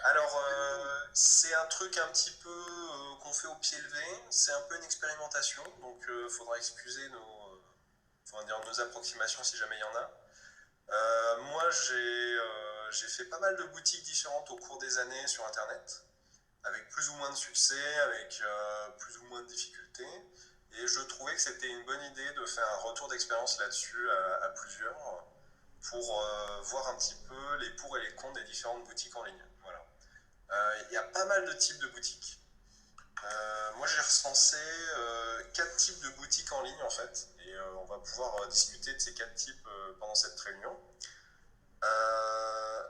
Alors, c'est un truc un petit peu qu'on fait au pied levé. C'est un peu une expérimentation, donc il faudra excuser on va dire nos approximations si jamais il y en a. Moi, j'ai fait pas mal de boutiques différentes au cours des années sur Internet, avec plus ou moins de succès, avec plus ou moins de difficultés. Et je trouvais que c'était une bonne idée de faire un retour d'expérience là-dessus à plusieurs pour voir un petit peu les pour et les contre des différentes boutiques en ligne. Voilà. Il y a pas mal de types de boutiques. Moi, j'ai recensé quatre types de boutiques en ligne en fait, et on va pouvoir discuter de ces quatre types pendant cette réunion. Euh,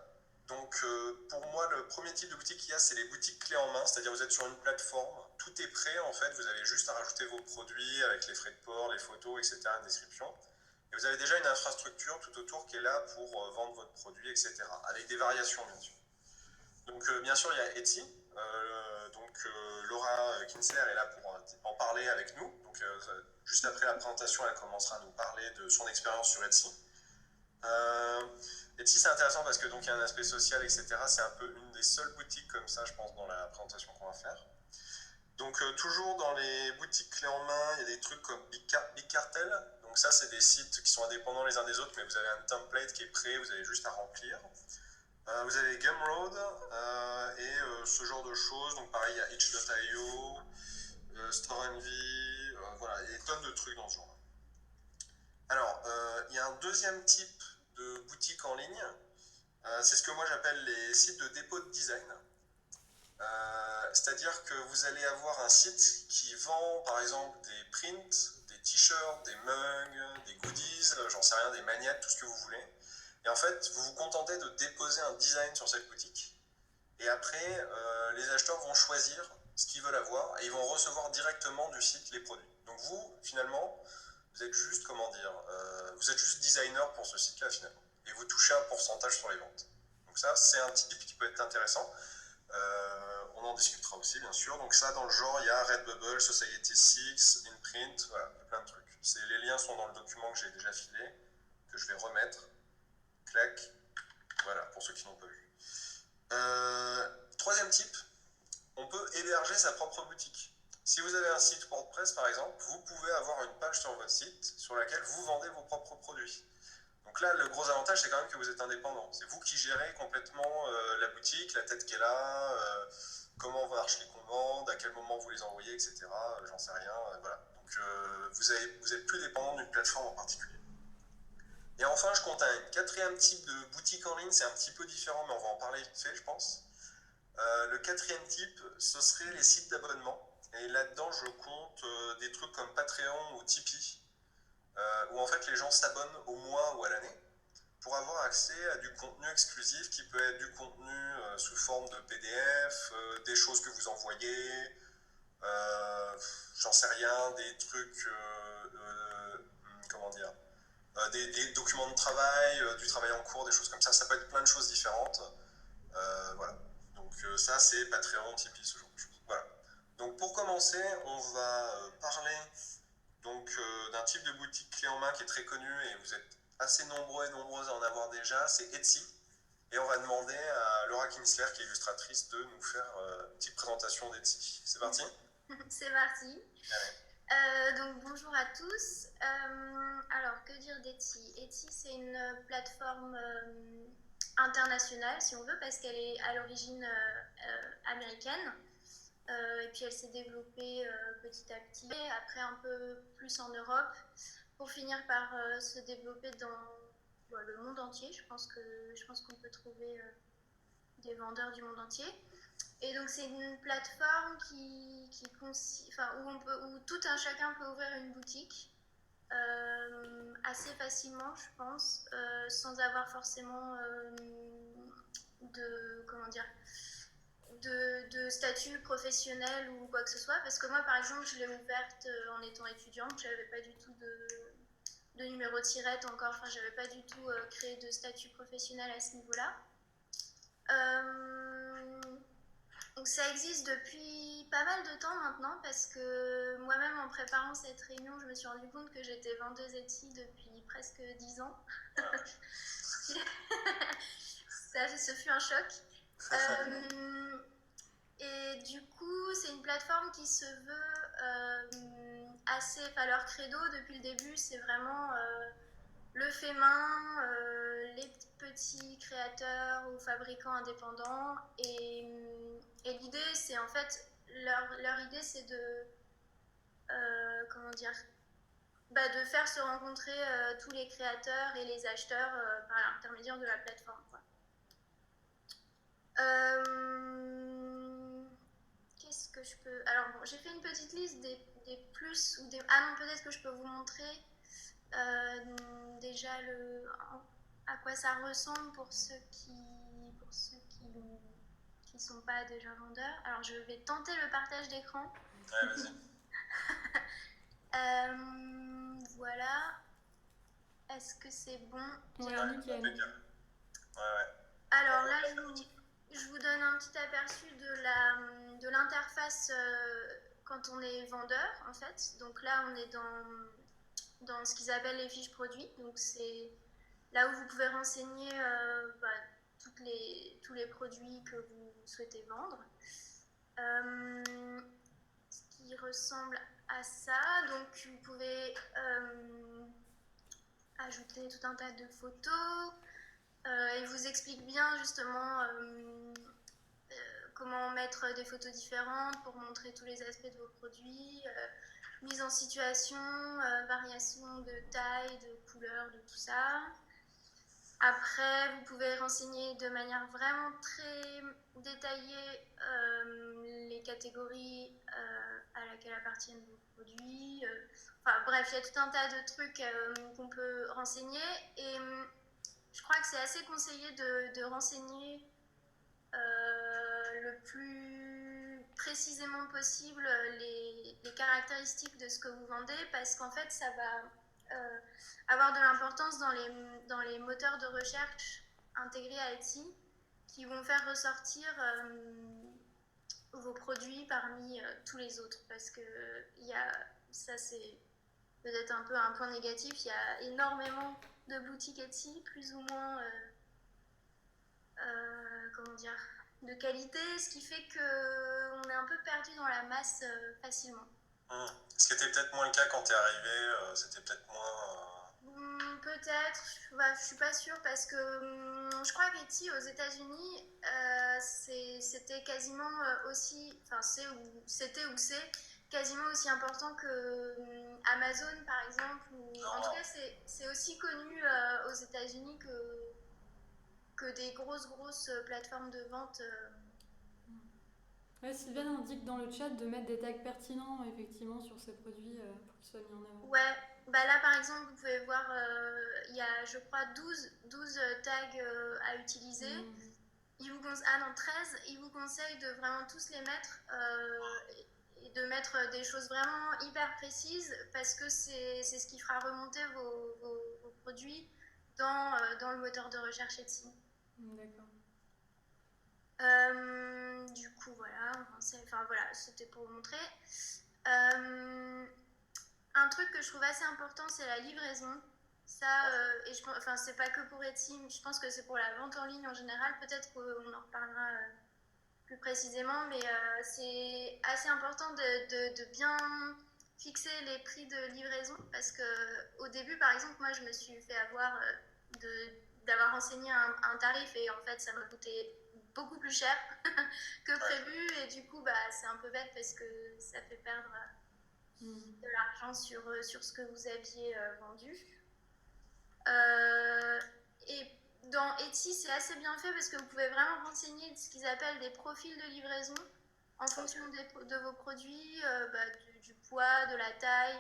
pour moi, le premier type de boutique qu'il y a, c'est les boutiques clés en main, c'est-à-dire vous êtes sur une plateforme, tout est prêt en fait, vous avez juste à rajouter vos produits avec les frais de port, les photos, etc., la description. Et vous avez déjà une infrastructure tout autour qui est là pour vendre votre produit, etc., avec des variations bien sûr. Bien sûr, il y a Etsy. Laura Kinsler est là pour en parler avec nous. Juste après la présentation, elle commencera à nous parler de son expérience sur Etsy. Euh, Etsy, c'est intéressant parce que donc il y a un aspect social, etc. C'est un peu une des seules boutiques comme ça, je pense, dans la présentation qu'on va faire. Toujours dans les boutiques clés en main, il y a des trucs comme Big Cartel. Donc ça, c'est des sites qui sont indépendants les uns des autres, mais vous avez un template qui est prêt, vous avez juste à remplir. Vous avez Gumroad ce genre de choses. Donc pareil, il y a itch.io, Store Envy, voilà, il y a des tonnes de trucs dans ce genre. Alors, il y a un deuxième type de boutique en ligne. C'est ce que moi j'appelle les sites de dépôt de design. C'est-à-dire que vous allez avoir un site qui vend par exemple des prints, des t-shirts, des mugs, des goodies, j'en sais rien, des magnettes, tout ce que vous voulez. Et en fait, vous vous contentez de déposer un design sur cette boutique. Et après, les acheteurs vont choisir ce qu'ils veulent avoir et ils vont recevoir directement du site les produits. Donc vous, finalement, vous êtes juste, comment dire, vous êtes juste designer pour ce site-là finalement. Et vous touchez un pourcentage sur les ventes. Donc ça, c'est un type qui peut être intéressant. On en discutera aussi, bien sûr. Donc ça, dans le genre, il y a Redbubble, Society6, Inprint, voilà, il y a plein de trucs. Les liens sont dans le document que j'ai déjà filé, que je vais remettre. Clac. Voilà, pour ceux qui n'ont pas vu. Troisième type, on peut héberger sa propre boutique. Si vous avez un site WordPress par exemple, vous pouvez avoir une page sur votre site sur laquelle vous vendez vos propres produits. Donc là, le gros avantage, c'est quand même que vous êtes indépendant. C'est vous qui gérez complètement la boutique, la tête qu'elle a, comment marchent les commandes, à quel moment vous les envoyez, etc. J'en sais rien. Voilà. Vous êtes plus dépendant d'une plateforme en particulier. Et enfin, je compte un quatrième type de boutique en ligne, c'est un petit peu différent, mais on va en parler vite fait, je pense. Le quatrième type, ce serait les sites d'abonnement. Et là-dedans, je compte des trucs comme Patreon ou Tipeee, où en fait les gens s'abonnent au mois ou à l'année pour avoir accès à du contenu exclusif qui peut être du contenu sous forme de PDF, des choses que vous envoyez, j'en sais rien, des trucs, comment dire, des documents de travail, du travail en cours, des choses comme ça. Ça peut être plein de choses différentes. Voilà. Ça, c'est Patreon, Tipeee, ce genre de choses. Voilà. Donc pour commencer, on va parler d'un type de boutique clé en main qui est très connu et vous êtes assez nombreux et nombreuses à en avoir déjà, c'est Etsy. Et on va demander à Laura Kinsler, qui est illustratrice, de nous faire une petite présentation d'Etsy. C'est parti. C'est parti. Donc bonjour à tous. Alors que dire d'Etsy? Etsy, c'est une plateforme internationale si on veut parce qu'elle est à l'origine américaine. Et puis elle s'est développée petit à petit, après un peu plus en Europe, pour finir par se développer dans le monde entier. Je pense qu'on peut trouver des vendeurs du monde entier. Et donc c'est une plateforme où tout un chacun peut ouvrir une boutique assez facilement, je pense, sans avoir forcément de comment dire de statut professionnel ou quoi que ce soit. Parce que moi, par exemple, je l'ai ouverte en étant étudiante, j'avais pas du tout de numéro de tirette encore, enfin j'avais pas du tout créé de statut professionnel à ce niveau-là. Donc ça existe depuis pas mal de temps maintenant parce que moi-même en préparant cette réunion, je me suis rendu compte que j'étais vendeuse Etsy depuis presque 10 ans. Ce fut un choc. Euh, et du coup, c'est une plateforme qui se veut assez... Enfin, leur credo depuis le début, c'est vraiment le fait main, les petits créateurs ou fabricants indépendants. Et l'idée, c'est en fait... Leur idée, c'est de... comment dire, de faire se rencontrer tous les créateurs et les acheteurs par l'intermédiaire de la plateforme, quoi. Qu'est-ce que je peux... Alors bon, j'ai fait une petite liste des plus ou des... Ah non, peut-être que je peux vous montrer déjà à quoi ça ressemble pour ceux qui sont pas déjà vendeurs. Alors je vais tenter le partage d'écran. Ouais, vas-y. Voilà. Est-ce que c'est bon? Ouais, nickel. Ouais, ouais. Alors là, je vous donne un petit aperçu de l'interface quand on est vendeur, en fait. Donc là, on est dans ce qu'ils appellent les fiches produits. Donc c'est là où vous pouvez renseigner tous les produits que vous souhaitez vendre. Ce qui ressemble à ça. Donc vous pouvez ajouter tout un tas de photos. Il vous explique bien justement comment mettre des photos différentes pour montrer tous les aspects de vos produits, mise en situation, variation de taille, de couleur, de tout ça. Après, vous pouvez renseigner de manière vraiment très détaillée les catégories à laquelle appartiennent vos produits. Enfin bref, il y a tout un tas de trucs qu'on peut renseigner. Et je crois que c'est assez conseillé de renseigner le plus précisément possible les caractéristiques de ce que vous vendez, parce qu'en fait, ça va avoir de l'importance dans les moteurs de recherche intégrés à Etsy qui vont faire ressortir vos produits parmi tous les autres, parce que ça c'est peut-être un peu un point négatif, il y a énormément de boutiques Etsy, plus ou moins comment dire, de qualité, ce qui fait qu'on est un peu perdu dans la masse facilement. Ce qui était peut-être moins le cas quand tu es arrivé, c'était peut-être moins... Peut-être, je suis pas sûre, parce que je crois qu'Etsy aux États-Unis c'était quasiment aussi, enfin c'était ou c'est quasiment aussi important que Amazon par exemple, ou en tout cas c'est aussi connu aux États-Unis que des grosses plateformes de vente. Ouais, Sylviane indique dans le chat de mettre des tags pertinents effectivement sur ces produits pour qu'ils soient mis en avant. Ouais, là par exemple vous pouvez voir, il y a je crois 12 tags à utiliser. Ah non, 13, il vous conseille de vraiment tous les mettre et de mettre des choses vraiment hyper précises, parce que c'est ce qui fera remonter vos produits dans le moteur de recherche Etsy. D'accord. Du coup, voilà, c'était pour vous montrer. Un truc que je trouve assez important, c'est la livraison. Ça, et c'est pas que pour Etsy, je pense que c'est pour la vente en ligne en général. Peut-être qu'on en reparlera plus précisément, mais c'est assez important de bien fixer les prix de livraison, parce que au début, par exemple, moi, je me suis fait avoir d'avoir renseigné un tarif, et en fait, ça m'a coûté beaucoup plus cher que prévu, et du coup, c'est un peu bête, parce que ça fait perdre de l'argent sur ce que vous aviez vendu. Et dans Etsy, c'est assez bien fait, parce que vous pouvez vraiment renseigner ce qu'ils appellent des profils de livraison en fonction de vos produits, du poids, de la taille.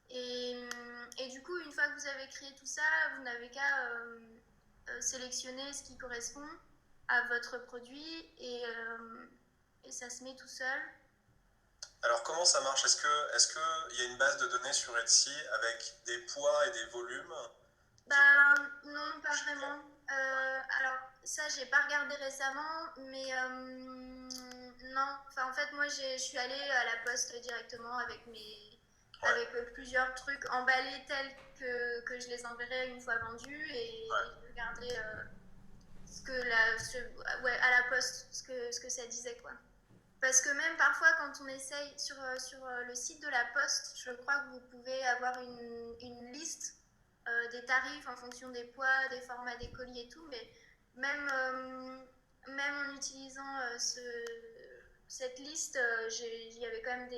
Et du coup, une fois que vous avez créé tout ça, vous n'avez qu'à sélectionner ce qui correspond à votre produit, et ça se met tout seul. Alors comment ça marche? Est-ce qu'il y a une base de données sur Etsy avec des poids et des volumes? Non, pas vraiment. Alors ça, j'ai pas regardé récemment, mais non. Enfin, en fait, moi, je suis allée à la poste directement avec avec plusieurs trucs emballés tels que je les enverrai une fois vendus, et je regarderai ouais, à la poste, ce que ça disait, quoi. Parce que même parfois, quand on essaye sur le site de la Poste, je crois que vous pouvez avoir une liste des tarifs en fonction des poids, des formats des colis et tout, mais même en utilisant cette liste, il y avait quand même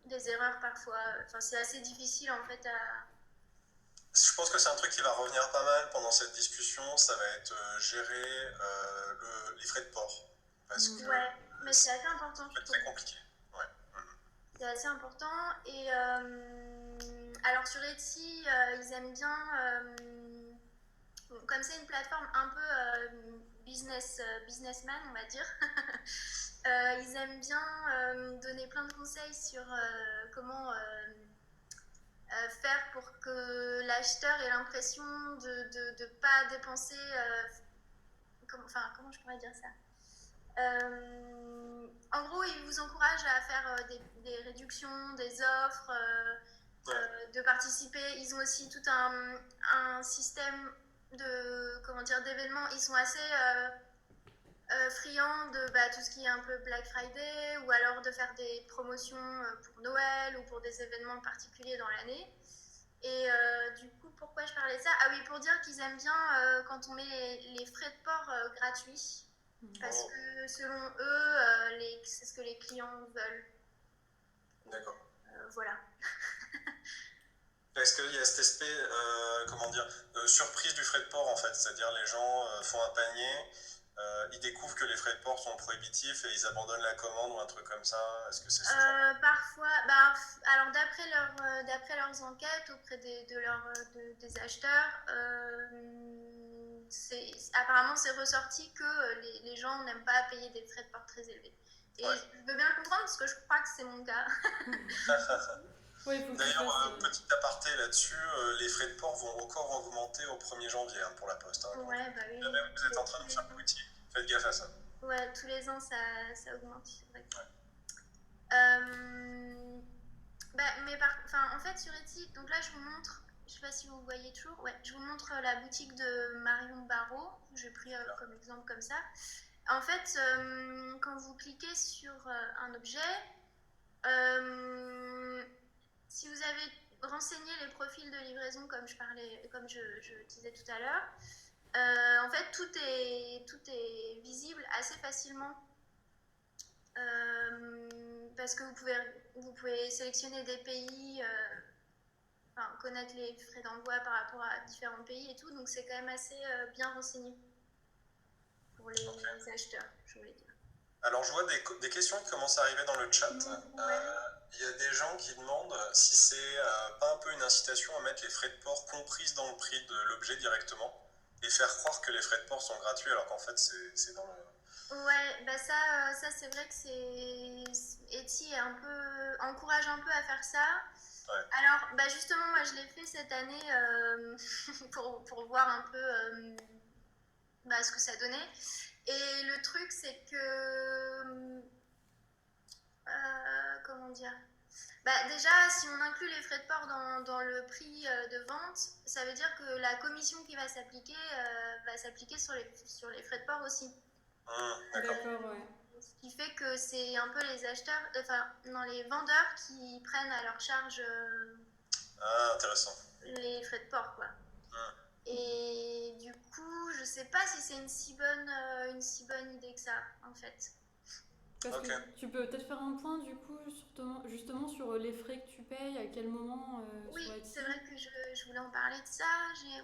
des erreurs parfois. Enfin, c'est assez difficile en fait à... Je pense que c'est un truc qui va revenir pas mal pendant cette discussion, ça va être gérer les frais de port. Parce que Ouais, mais c'est assez important, c'est très compliqué. Ouais. C'est assez important. Et alors sur Etsy, ils aiment bien, comme c'est une plateforme un peu businessman, on va dire, ils aiment bien donner plein de conseils sur comment faire pour que l'acheteur ait l'impression de pas dépenser, comment je pourrais dire ça, en gros, ils vous encouragent à faire des réductions, des offres, de participer. Ils ont aussi tout un système d'événements. Ils sont assez friands de tout ce qui est un peu Black Friday, ou alors de faire des promotions pour Noël ou pour des événements particuliers dans l'année. Et du coup, pourquoi je parlais de ça? Ah oui, pour dire qu'ils aiment bien quand on met les frais de port gratuits. Parce que selon eux, c'est ce que les clients veulent. D'accord. Voilà. Est-ce qu'il y a cet aspect, surprise du frais de port en fait, c'est-à-dire les gens font un panier, ils découvrent que les frais de port sont prohibitifs et ils abandonnent la commande ou un truc comme ça. Est-ce que c'est ce genre? Parfois, alors d'après leurs enquêtes auprès des acheteurs, apparemment c'est ressorti que les gens n'aiment pas payer des frais de port très élevés. Et ouais, je veux bien le comprendre parce que je crois que c'est mon cas. Oui, d'ailleurs, petit aparté là-dessus, les frais de port vont encore augmenter au 1er janvier pour la Poste. Ouais, bah oui. Même vous êtes en train de faire politique, faites gaffe à ça. Ouais, tous les ans ça augmente, c'est vrai. Ouais. En fait, sur Etsy, donc là je vous montre, je sais pas si vous voyez toujours, ouais, je vous montre la boutique de Marion Barrault, j'ai pris comme exemple comme ça. En fait, quand vous cliquez sur un objet, si vous avez renseigné les profils de livraison comme je disais tout à l'heure, en fait tout est visible assez facilement. Parce que vous pouvez sélectionner des pays, connaître les frais d'envoi par rapport à différents pays et tout, donc c'est quand même assez bien renseigné pour les acheteurs, je voulais dire. Alors je vois des questions qui commencent à arriver dans le chat. Il y a des gens qui demandent si c'est pas un peu une incitation à mettre les frais de port comprises dans le prix de l'objet directement et faire croire que les frais de port sont gratuits alors qu'en fait c'est dans le... Ouais, ça c'est vrai que Etsy encourage un peu à faire ça. Ouais. Alors, justement, moi je l'ai fait cette année pour voir un peu ce que ça donnait. Et le truc, c'est que... comment dire, déjà, si on inclut les frais de port dans le prix de vente, ça veut dire que la commission qui va s'appliquer sur les frais de port aussi. D'accord, ouais. Ce qui fait que c'est un peu les acheteurs, les vendeurs qui prennent à leur charge intéressant. Les frais de port, quoi. Et du coup, je sais pas si c'est une si bonne idée que ça, en fait. Parce que tu peux peut-être faire un point, du coup, justement sur les frais que tu payes, à quel moment oui, sur Etsy. C'est vrai que je voulais en parler de ça, j'ai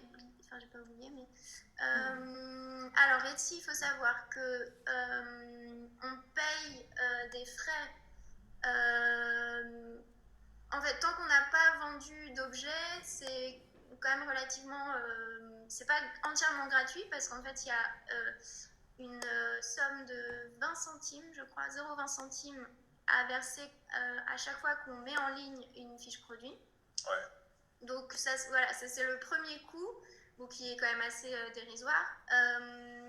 pas oublié, mais... Alors, Etsy, il faut savoir que on paye des frais... en fait, tant qu'on n'a pas vendu d'objet, c'est quand même relativement... c'est pas entièrement gratuit, parce qu'en fait, il y a une somme de 20 centimes, je crois, 0,20 centimes à verser à chaque fois qu'on met en ligne une fiche produit. Ouais. Donc ça c'est le premier coût, donc qui est quand même assez dérisoire.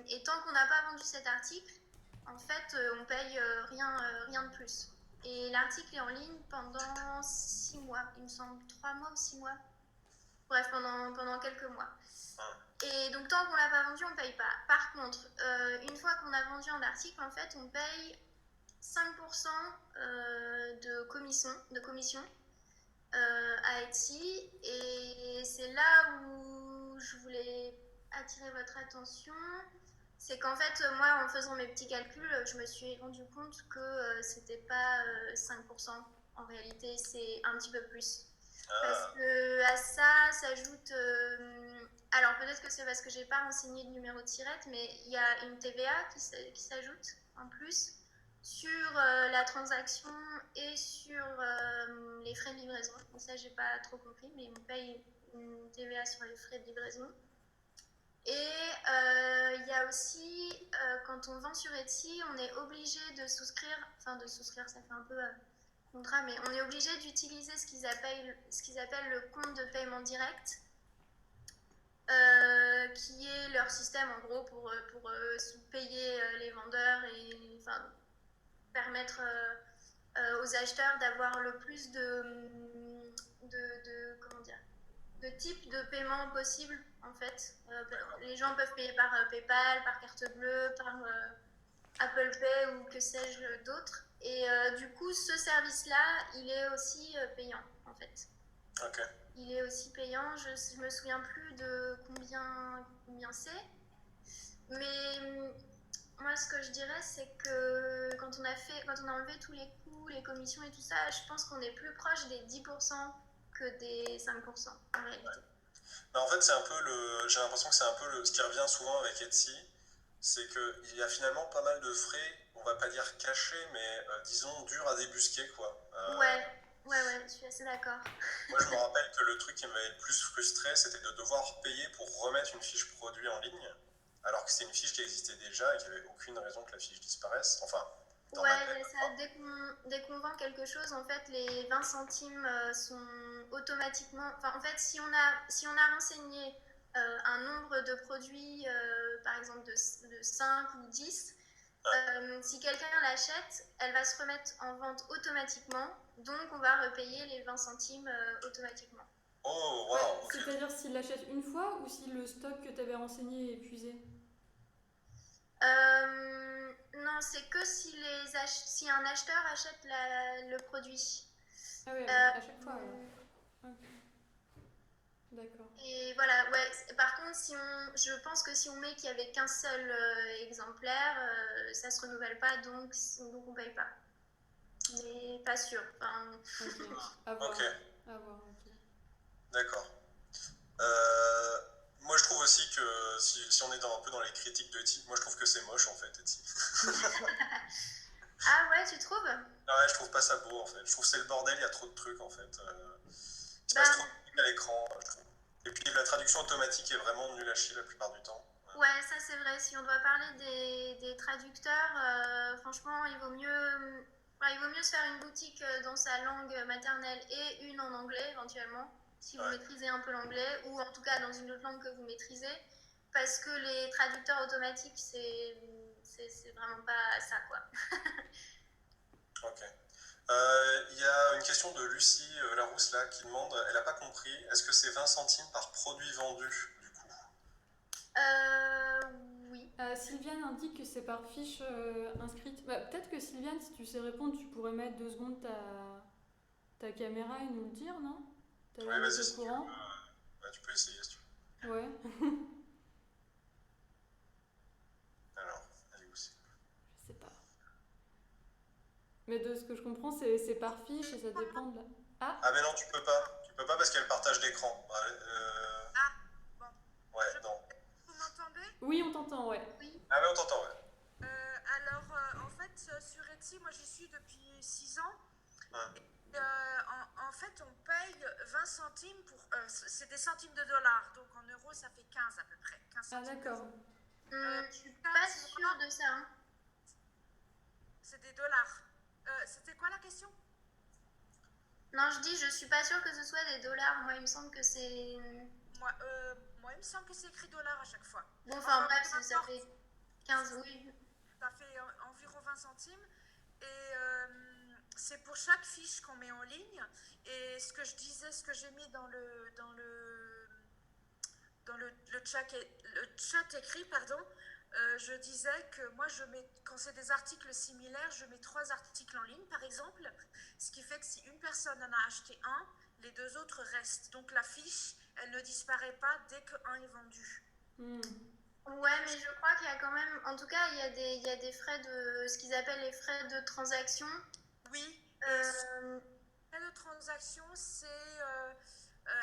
Et tant qu'on n'a pas vendu cet article, en fait, on paye rien de plus. Et l'article est en ligne pendant 6 mois, il me semble, 3 mois ou 6 mois. Bref, pendant quelques mois. Hum. Et donc, tant qu'on l'a pas vendu, on paye pas. Par contre, une fois qu'on a vendu un article, en fait, on paye 5% de commission à Etsy. Et c'est là où je voulais attirer votre attention. C'est qu'en fait, moi, en faisant mes petits calculs, je me suis rendu compte que c'était pas 5%. En réalité, c'est un petit peu plus. Parce que à ça s'ajoute. Alors peut-être que c'est parce que j'ai pas renseigné le numéro de tirette, mais il y a une TVA qui s'ajoute en plus sur la transaction et sur les frais de livraison. Donc ça, j'ai pas trop compris, mais on paye une TVA sur les frais de livraison. Et il y a aussi, quand on vend sur Etsy, on est obligé de souscrire, ça fait un peu contrat, mais on est obligé d'utiliser ce qu'ils appellent le compte de paiement direct, qui est leur système en gros pour payer les vendeurs et permettre aux acheteurs d'avoir le plus comment dire, de types de paiement possible en fait. Les gens peuvent payer par PayPal, par carte bleue, par Apple Pay ou que sais-je d'autres. Et du coup, ce service-là, il est aussi payant en fait. Ok. Il est aussi payant. Je me souviens plus de combien c'est. Mais moi, ce que je dirais, c'est que quand on a enlevé tous les coûts, les commissions et tout ça, je pense qu'on est plus proche des 10% que des 5% en réalité. Ouais. Ben, en fait, j'ai l'impression que c'est un peu ce qui revient souvent avec Etsy, c'est qu'il y a finalement pas mal de frais, on va pas dire cachés, mais disons durs à débusquer, quoi. Ouais, je suis assez d'accord. Moi, je me rappelle que le truc qui m'avait le plus frustré, c'était de devoir payer pour remettre une fiche produit en ligne, alors que c'est une fiche qui existait déjà et qu'il n'y avait aucune raison que la fiche disparaisse. Enfin, dans ma tête. Mais ça, dès qu'on vend quelque chose, en fait, les 20 centimes sont automatiquement. Enfin, en fait, si on a renseigné un nombre de produits, par exemple de 5 ou 10, si quelqu'un l'achète, elle va se remettre en vente automatiquement, donc on va repayer les 20 centimes automatiquement. Oh, waouh! Okay. C'est-à-dire s'il l'achète une fois ou si le stock que tu avais renseigné est épuisé? Non, c'est que si un acheteur achète le produit. Ah ouais, à chaque fois alors. Okay. D'accord. Et voilà, ouais. Par contre, je pense que si on met qu'il n'y avait qu'un seul exemplaire, ça ne se renouvelle pas, donc on ne paye pas. Mais pas sûr. Enfin... Ok, à voir. Okay. À voir, ok. D'accord. Moi, je trouve aussi que si on est un peu dans les critiques de Etsy, moi je trouve que c'est moche en fait, Etsy. Ah ouais, tu trouves? Ouais, je trouve pas ça beau en fait. Je trouve que c'est le bordel, il y a trop de trucs en fait. Il se passe trop de trucs à l'écran, je trouve. Et puis la traduction automatique est vraiment nulle à chier la plupart du temps. Ouais, ça c'est vrai. Si on doit parler des traducteurs, franchement, il vaut mieux se faire une boutique dans sa langue maternelle et une en anglais éventuellement, si vous maîtrisez un peu l'anglais, ou en tout cas dans une autre langue que vous maîtrisez, parce que les traducteurs automatiques, c'est vraiment pas ça, quoi. Ok. Il y a une question de Lucie Larousse là qui demande, elle n'a pas compris, est-ce que c'est 20 centimes par produit vendu du coup? Oui. Sylviane indique que c'est par fiche inscrite. Bah, peut-être que Sylviane, si tu sais répondre, tu pourrais mettre 2 secondes ta caméra et nous le dire, non? Oui, vas-y, si tu peux essayer si tu veux. Ouais. Alors, elle est où c'est? Je sais pas. Mais de ce que je comprends, c'est par fiche et ça dépend de la... Ah mais non, tu peux pas. Tu peux pas parce qu'elle partage d'écran. Ah, bon. Ouais, non. Vous m'entendez? Oui, on t'entend, ouais. Oui. Ah mais on t'entend, ouais. Alors, en fait, sur Etsy, moi j'y suis depuis 6 ans. Et, en fait, on paye 20 centimes pour... c'est des centimes de dollars, donc en euros, ça fait 15 à peu près. 15 Ah centimes d'accord. Je suis pas sûre de ça. Hein. C'est des dollars. C'était quoi la question? Non, je suis pas sûre que ce soit des dollars. Moi, il me semble que c'est... Moi, il me semble que c'est écrit dollars à chaque fois. Bon, enfin bref, ça fait 15, oui. Ça fait environ 20 centimes. Et c'est pour chaque fiche qu'on met en ligne. Et ce que je disais, ce que j'ai mis dans le dans le chat écrit, pardon, je disais que moi, quand c'est des articles similaires, je mets 3 articles en ligne, par exemple, ce qui fait que si une personne en a acheté un, les 2 autres restent. Donc la fiche, elle ne disparaît pas dès qu'un est vendu. Ouais, mais je crois qu'il y a quand même, en tout cas, il y a des frais de, ce qu'ils appellent les frais de transaction. Oui. Frais de transaction, c'est...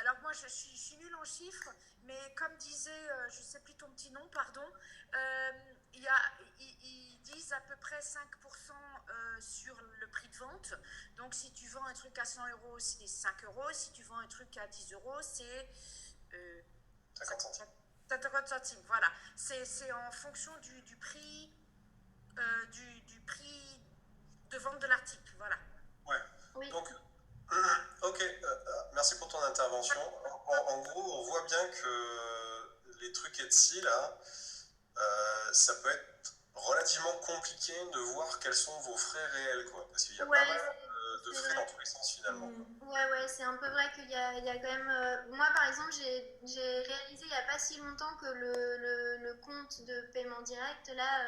alors moi, je suis nulle en chiffres, mais comme disait, je ne sais plus ton petit nom, pardon, ils disent à peu près 5% sur le prix de vente. Donc si tu vends un truc à 100 euros, c'est 5 euros. Si tu vends un truc à 10 euros, c'est... 50 centimes. 50 centimes, voilà. C'est en fonction du prix du prix de vente de l'article, voilà. Ouais. Oui. Donc, ok, merci pour ton intervention. En gros, on voit bien que les trucs Etsy, là, ça peut être relativement compliqué de voir quels sont vos frais réels, quoi. Parce qu'il y a pas mal de frais dans tous les sens, finalement. Ouais, c'est un peu vrai qu'il y a quand même... moi, par exemple, j'ai réalisé il n'y a pas si longtemps que le compte de paiement direct, là,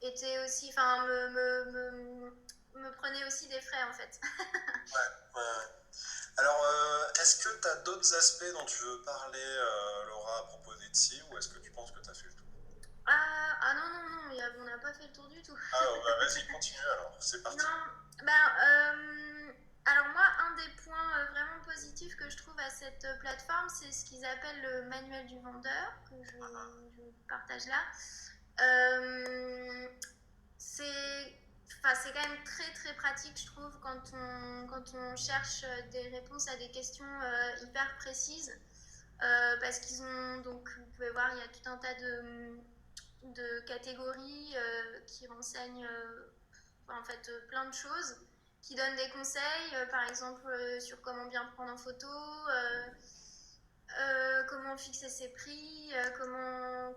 était aussi... Enfin, me prenait aussi des frais, en fait. Ouais. Alors, est-ce que tu as d'autres aspects dont tu veux parler, Laura, à propos d'Etsy, ou est-ce que tu penses que tu as fait le tour? Non, on n'a pas fait le tour du tout. Vas-y, continue alors, c'est parti. Non, alors moi, un des points vraiment positifs que je trouve à cette plateforme, c'est ce qu'ils appellent le manuel du vendeur, que je partage là. C'est quand même très très pratique, je trouve, quand on cherche des réponses à des questions hyper précises. Parce qu'ils ont, donc vous pouvez voir, il y a tout un tas de catégories qui renseignent en fait plein de choses, qui donnent des conseils, par exemple sur comment bien prendre en photo, comment fixer ses prix, comment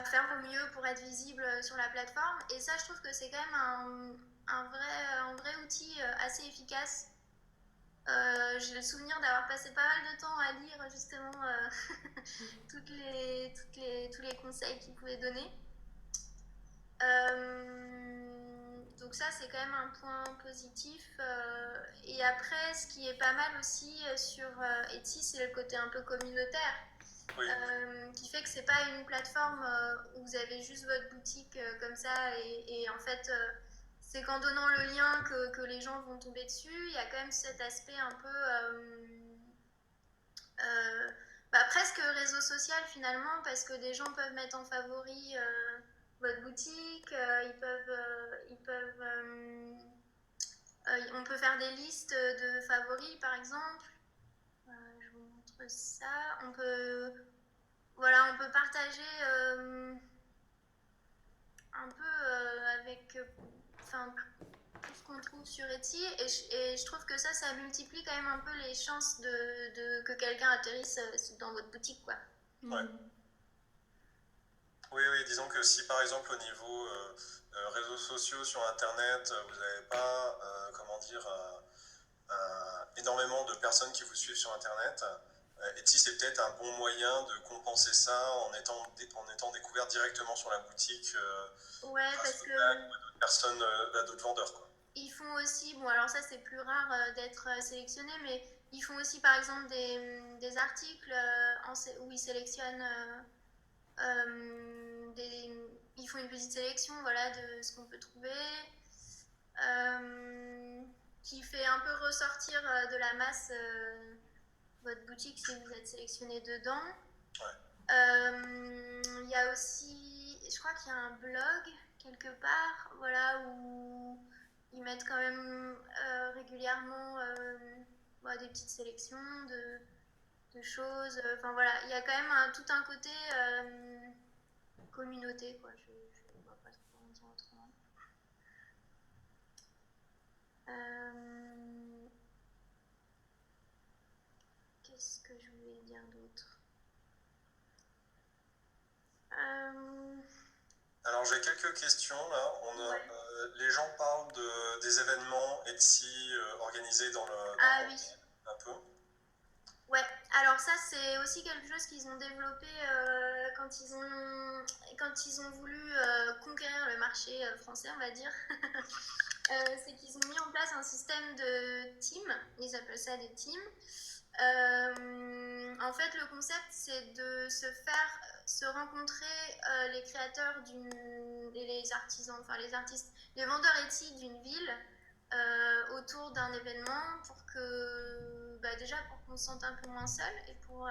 faire au mieux pour être visible sur la plateforme. Et ça, je trouve que c'est quand même un vrai outil assez efficace. J'ai le souvenir d'avoir passé pas mal de temps à lire justement tous les conseils qu'ils pouvaient donner. Donc ça, c'est quand même un point positif. Et après, ce qui est pas mal aussi sur Etsy, c'est le côté un peu communautaire. Oui. Qui fait que c'est pas une plateforme où vous avez juste votre boutique comme ça et en fait c'est qu'en donnant le lien que les gens vont tomber dessus. Il y a quand même cet aspect un peu presque réseau social finalement, parce que des gens peuvent mettre en favori votre boutique, on peut faire des listes de favoris par exemple. Je vous montre ça. On peut partager un peu avec tout ce qu'on trouve sur Etsy, et je trouve que ça multiplie quand même un peu les chances que quelqu'un atterrisse dans votre boutique, quoi. Ouais. Oui, disons que si par exemple au niveau réseaux sociaux sur Internet, vous n'avez pas, énormément de personnes qui vous suivent sur Internet, Etsy c'est peut-être un bon moyen de compenser ça en étant découvert directement sur la boutique parce que d'autres personnes, d'autres vendeurs, quoi. Ils font aussi, bon alors ça c'est plus rare d'être sélectionné, mais ils font aussi par exemple des articles où ils sélectionnent ils font une petite sélection de ce qu'on peut trouver, qui fait un peu ressortir de la masse votre boutique si vous êtes sélectionné dedans. Il y a aussi, je crois qu'il y a un blog quelque part, où ils mettent quand même régulièrement des petites sélections de choses. Il y a quand même tout un côté communauté, quoi. Je ne vois pas trop comment dire autrement. Qu'est-ce que je voulais dire d'autre? Alors j'ai quelques questions là. Les gens parlent des événements Etsy organisés dans le oui. un peu. Ouais, Alors ça, c'est aussi quelque chose qu'ils ont développé quand ils ont voulu conquérir le marché français, on va dire. C'est qu'ils ont mis en place un système de teams, ils appellent ça des teams. En fait, le concept, c'est de se rencontrer les créateurs et les artisans, enfin les artistes, les vendeurs Etsy d'une ville autour d'un événement pour que, déjà pour qu'on se sente un peu moins seul et pour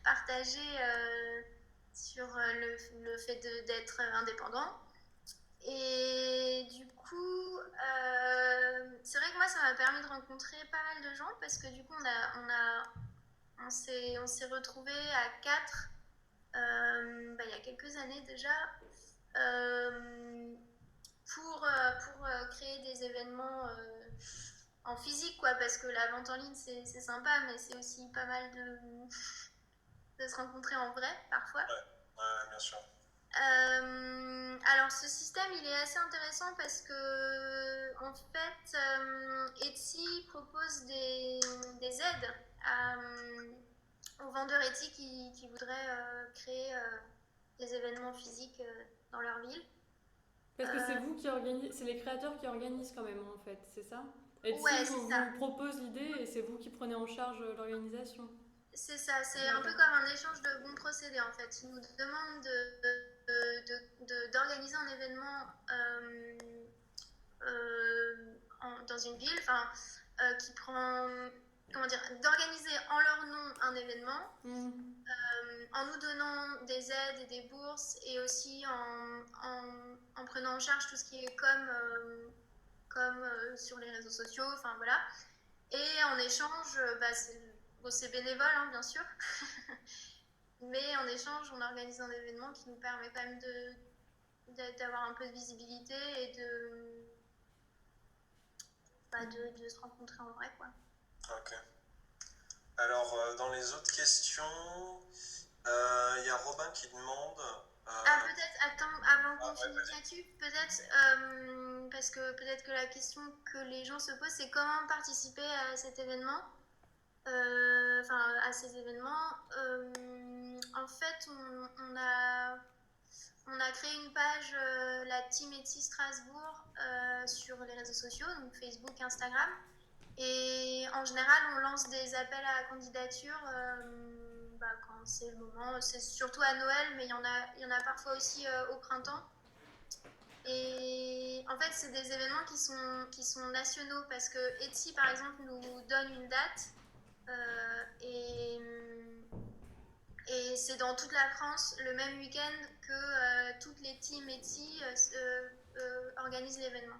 partager sur le fait d'être indépendant. Et du coup, c'est vrai que moi, ça m'a permis de rencontrer pas mal de gens parce que du coup, on s'est retrouvés à 4 il y a quelques années déjà pour créer des événements en physique, quoi, parce que la vente en ligne, c'est sympa, mais c'est aussi pas mal de se rencontrer en vrai, parfois. Ouais, bien sûr. Alors ce système il est assez intéressant parce que en fait Etsy propose des aides aux vendeurs Etsy qui voudraient créer des événements physiques dans leur ville. Parce que c'est vous qui organisez, c'est les créateurs qui organisent quand même en fait, c'est ça? Etsy Ouais, vous propose l'idée et c'est vous qui prenez en charge l'organisation. C'est ça, c'est un peu comme un échange de bons procédés en fait. Ils nous demandent d'organiser un événement dans une ville, qui prend, comment dire, d'organiser en leur nom un événement, en nous donnant des aides et des bourses et aussi en prenant en charge tout ce qui est comme sur les réseaux sociaux, enfin voilà. Et en échange, c'est bénévole, hein, bien sûr. Mais en échange, on organise un événement qui nous permet quand même d'avoir un peu de visibilité et de se rencontrer en vrai, quoi. Ok. Alors, dans les autres questions, y a Robin qui demande... Peut-être, attends, avant qu'on finisse là-dessus, peut-être, parce que peut-être que la question que les gens se posent, c'est comment participer à cet événement, à ces événements. En fait, on a créé une page, la Team Etsy Strasbourg, sur les réseaux sociaux, donc Facebook, Instagram. Et en général, on lance des appels à candidature quand c'est le moment. C'est surtout à Noël, mais il y en a parfois aussi au printemps. Et en fait, c'est des événements qui sont nationaux parce que Etsy, par exemple, nous donne une date et c'est dans toute la France le même week-end que toutes les teams Etsy organisent l'événement.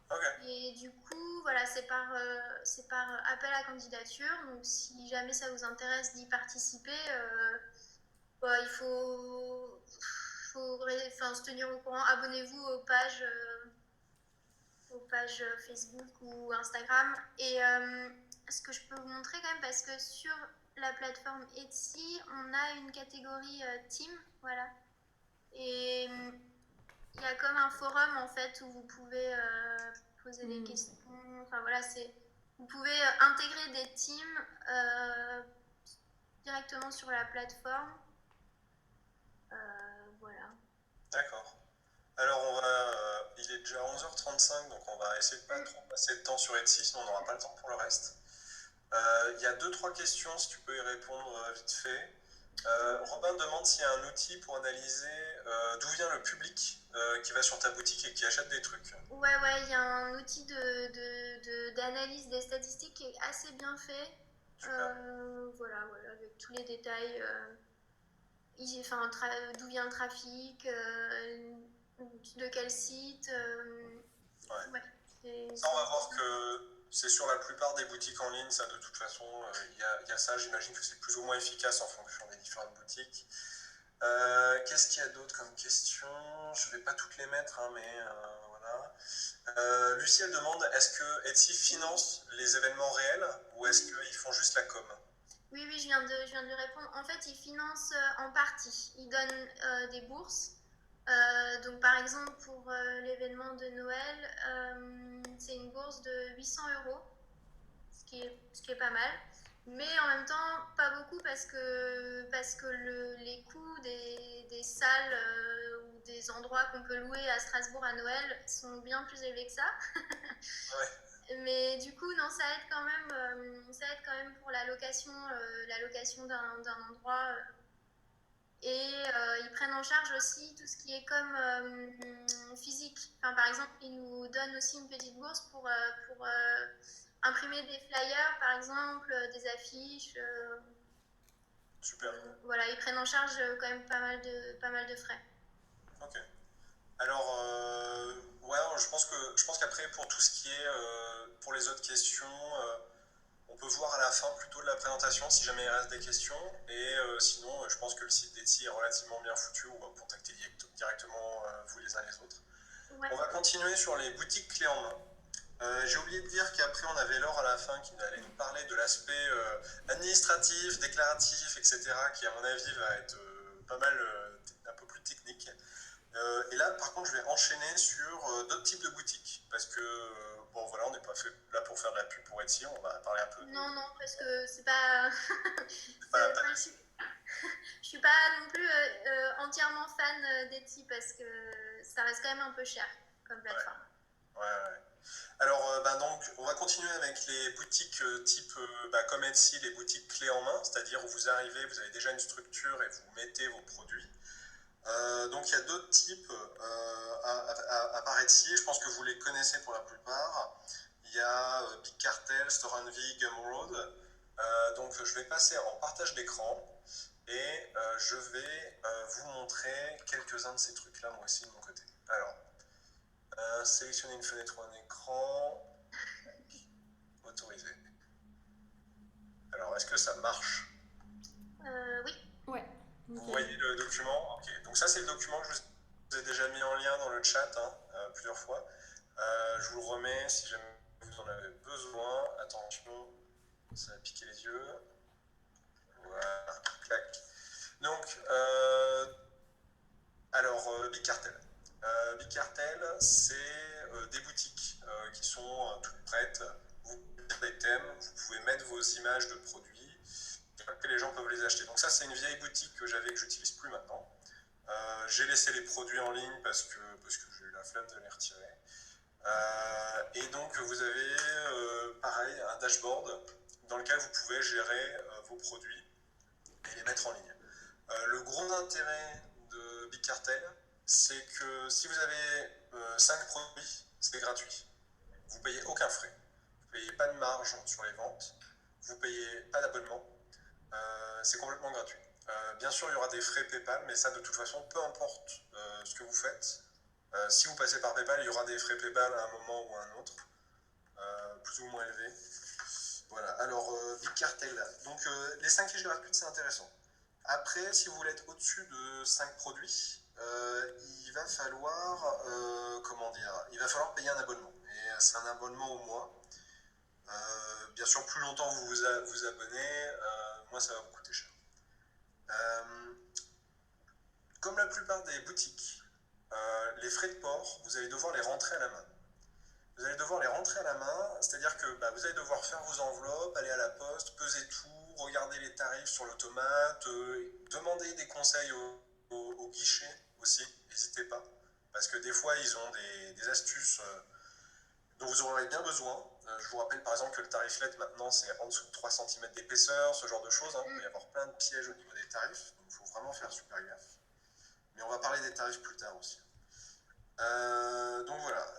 Okay. Et du coup, voilà, c'est par appel à candidature. Donc, si jamais ça vous intéresse d'y participer, il faut se tenir au courant. Abonnez-vous aux pages Facebook ou Instagram. Et ce que je peux vous montrer quand même, parce que sur la plateforme Etsy, on a une catégorie team, voilà. Et il y a comme un forum en fait où vous pouvez poser des questions. Enfin voilà, vous pouvez intégrer des teams directement sur la plateforme. Voilà. D'accord. Alors il est déjà 11h35, donc on va essayer de pas trop passer de temps sur Etsy, sinon on n'aura pas le temps pour le reste. Il y a 2-3 questions, si tu peux y répondre vite fait. Robin demande s'il y a un outil pour analyser d'où vient le public qui va sur ta boutique et qui achète des trucs. Ouais, il y a un outil d'analyse des statistiques qui est assez bien fait. Voilà, avec tous les détails. D'où vient le trafic, de quel site. Ça, on va voir que c'est sur la plupart des boutiques en ligne, ça de toute façon, il y a ça, j'imagine que c'est plus ou moins efficace en fonction des différentes boutiques. Qu'est-ce qu'il y a d'autre comme question? Je ne vais pas toutes les mettre, hein, mais voilà. Lucie, elle demande, est-ce que Etsy finance les événements réels ou est-ce qu'ils font juste la com? Oui, je viens de lui répondre. En fait, ils financent en partie. Ils donnent des bourses. Donc, par exemple, pour l'événement de Noël, c'est une bourse de 800 €, ce qui est pas mal. Mais en même temps, pas beaucoup parce que les coûts des salles ou des endroits qu'on peut louer à Strasbourg à Noël sont bien plus élevés que ça. Ouais. Mais du coup, non, ça aide quand même pour la location d'un endroit. Et ils prennent en charge aussi tout ce qui est comme physique. Enfin, par exemple, ils nous donnent aussi une petite bourse pour imprimer des flyers, par exemple, des affiches. Super. Voilà, ils prennent en charge quand même pas mal de frais. Ok. Alors, ouais, je pense qu'après, pour tout ce qui est, pour les autres questions, on peut voir à la fin plutôt de la présentation si jamais il reste des questions. Et sinon, je pense que le site d'Etsy est relativement bien foutu. On va vous contacter directement vous les uns les autres. Ouais. On va continuer sur les boutiques clés en main. J'ai oublié de dire qu'après on avait Laure à la fin qui allait nous parler de l'aspect administratif, déclaratif, etc. qui à mon avis va être pas mal un peu plus technique. Et là par contre je vais enchaîner sur d'autres types de boutiques parce que bon voilà, on n'est pas fait là pour faire de la pub pour Etsy, on va parler un peu de... Non, parce que c'est pas... Je suis pas non plus entièrement fan d'Etsy parce que ça reste quand même un peu cher comme plateforme. Ouais. Alors, donc, on va continuer avec les boutiques type, comme Etsy, les boutiques clés en main, c'est-à-dire où vous arrivez, vous avez déjà une structure et vous mettez vos produits. Donc, il y a d'autres types à part Etsy, je pense que vous les connaissez pour la plupart. Il y a Big Cartel, Store Envy, Gumroad. Donc, je vais passer en partage d'écran et je vais vous montrer quelques-uns de ces trucs-là, moi aussi, de mon côté. Alors, sélectionner une fenêtre ou un écran. Autorisé. Alors, est-ce que ça marche? Oui. Ouais. Vous voyez le document? Ok. Donc ça, c'est le document que je vous ai déjà mis en lien dans le chat plusieurs fois. Je vous le remets si jamais vous en avez besoin. Attention, ça va piquer les yeux. Voilà. Clac. Donc, alors, Big Cartel. Big Cartel, c'est des boutiques qui sont toutes prêtes. Vous avez des thèmes, vous pouvez mettre vos images de produits que les gens peuvent les acheter. Donc ça, c'est une vieille boutique que j'avais que j'utilise plus maintenant. J'ai laissé les produits en ligne parce que j'ai eu la flemme de les retirer. Et donc vous avez pareil un dashboard dans lequel vous pouvez gérer vos produits et les mettre en ligne. Le gros intérêt de Big Cartel, c'est que si vous avez 5 produits, c'est gratuit. Vous ne payez aucun frais. Vous ne payez pas de marge sur les ventes. Vous ne payez pas d'abonnement. C'est complètement gratuit. Bien sûr, il y aura des frais PayPal, mais ça, de toute façon, peu importe ce que vous faites. Si vous passez par PayPal, il y aura des frais PayPal à un moment ou à un autre, plus ou moins élevés. Voilà, alors, Big Cartel. Donc, les 5 fiches gratuites, c'est intéressant. Après, si vous voulez être au-dessus de 5 produits, il va falloir, il va falloir payer un abonnement. Et c'est un abonnement au mois. Bien sûr, plus longtemps vous vous abonnez, moins ça va vous coûter cher. Comme la plupart des boutiques, les frais de port, vous allez devoir les rentrer à la main. Vous allez devoir les rentrer à la main, c'est-à-dire que vous allez devoir faire vos enveloppes, aller à la poste, peser tout, regarder les tarifs sur l'automate, demander des conseils au guichet aussi, n'hésitez pas. Parce que des fois, ils ont des astuces dont vous aurez bien besoin. Je vous rappelle par exemple que le tarif LED maintenant, c'est en dessous de 3 cm d'épaisseur, ce genre de choses. Il peut y avoir plein de pièges au niveau des tarifs, donc il faut vraiment faire super gaffe. Mais on va parler des tarifs plus tard aussi. Donc voilà.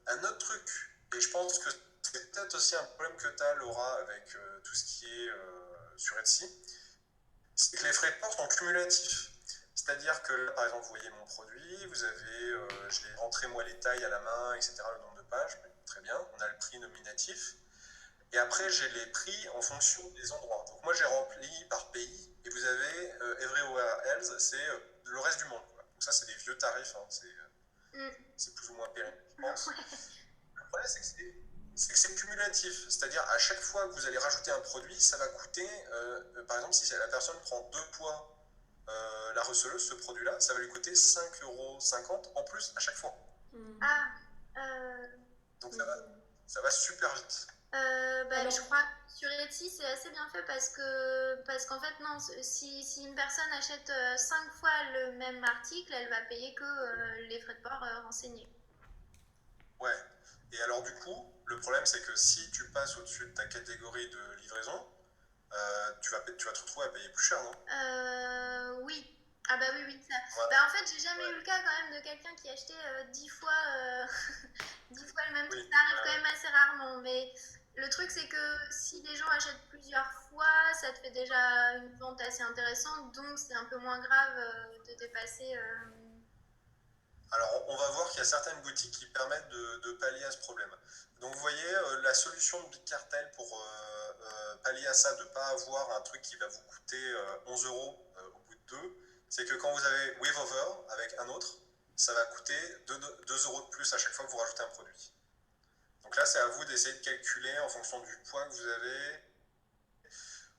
Un autre truc, et je pense que c'est peut-être aussi un problème que tu as, Laura, avec tout ce qui est sur Etsy, c'est que les frais de port sont cumulatifs. C'est-à-dire que là, par exemple, vous voyez mon produit, vous avez, je l'ai rentré moi les tailles à la main, etc., le nombre de pages, très bien, on a le prix nominatif. Et après, j'ai les prix en fonction des endroits. Donc moi, j'ai rempli par pays, et vous avez Everywhere Else, c'est le reste du monde, quoi. Donc ça, c'est des vieux tarifs, c'est plus ou moins périmé, je pense. Le problème, c'est que c'est cumulatif. C'est-à-dire, à chaque fois que vous allez rajouter un produit, ça va coûter, par exemple, si la personne prend 2 poids la receleuse, ce produit-là, ça va lui coûter 5,50 € en plus à chaque fois. Ah, Donc ça va super vite. Alors, Je crois que sur Etsy, c'est assez bien fait parce qu'en fait, non, si une personne achète 5 fois le même article, elle va payer que les frais de port renseignés. Ouais. Et alors du coup, le problème c'est que si tu passes au-dessus de ta catégorie de livraison, tu vas te retrouver à payer plus cher, non? Oui. Ah bah oui, oui, ça. Ouais. En fait, j'ai jamais eu le cas quand même de quelqu'un qui achetait 10 fois, 10 fois le même truc. Oui. Ça arrive quand même assez rarement. Mais le truc, c'est que si les gens achètent plusieurs fois, ça te fait déjà une vente assez intéressante. Donc, c'est un peu moins grave de dépasser. Alors, on va voir qu'il y a certaines boutiques qui permettent de pallier à ce problème. Donc, vous voyez, la solution de Big Cartel pour pallier à ça, de ne pas avoir un truc qui va vous coûter 11 euros au bout de deux, c'est que quand vous avez Waveover avec un autre, ça va coûter 2 euros de plus à chaque fois que vous rajoutez un produit. Donc là, c'est à vous d'essayer de calculer en fonction du poids que vous avez,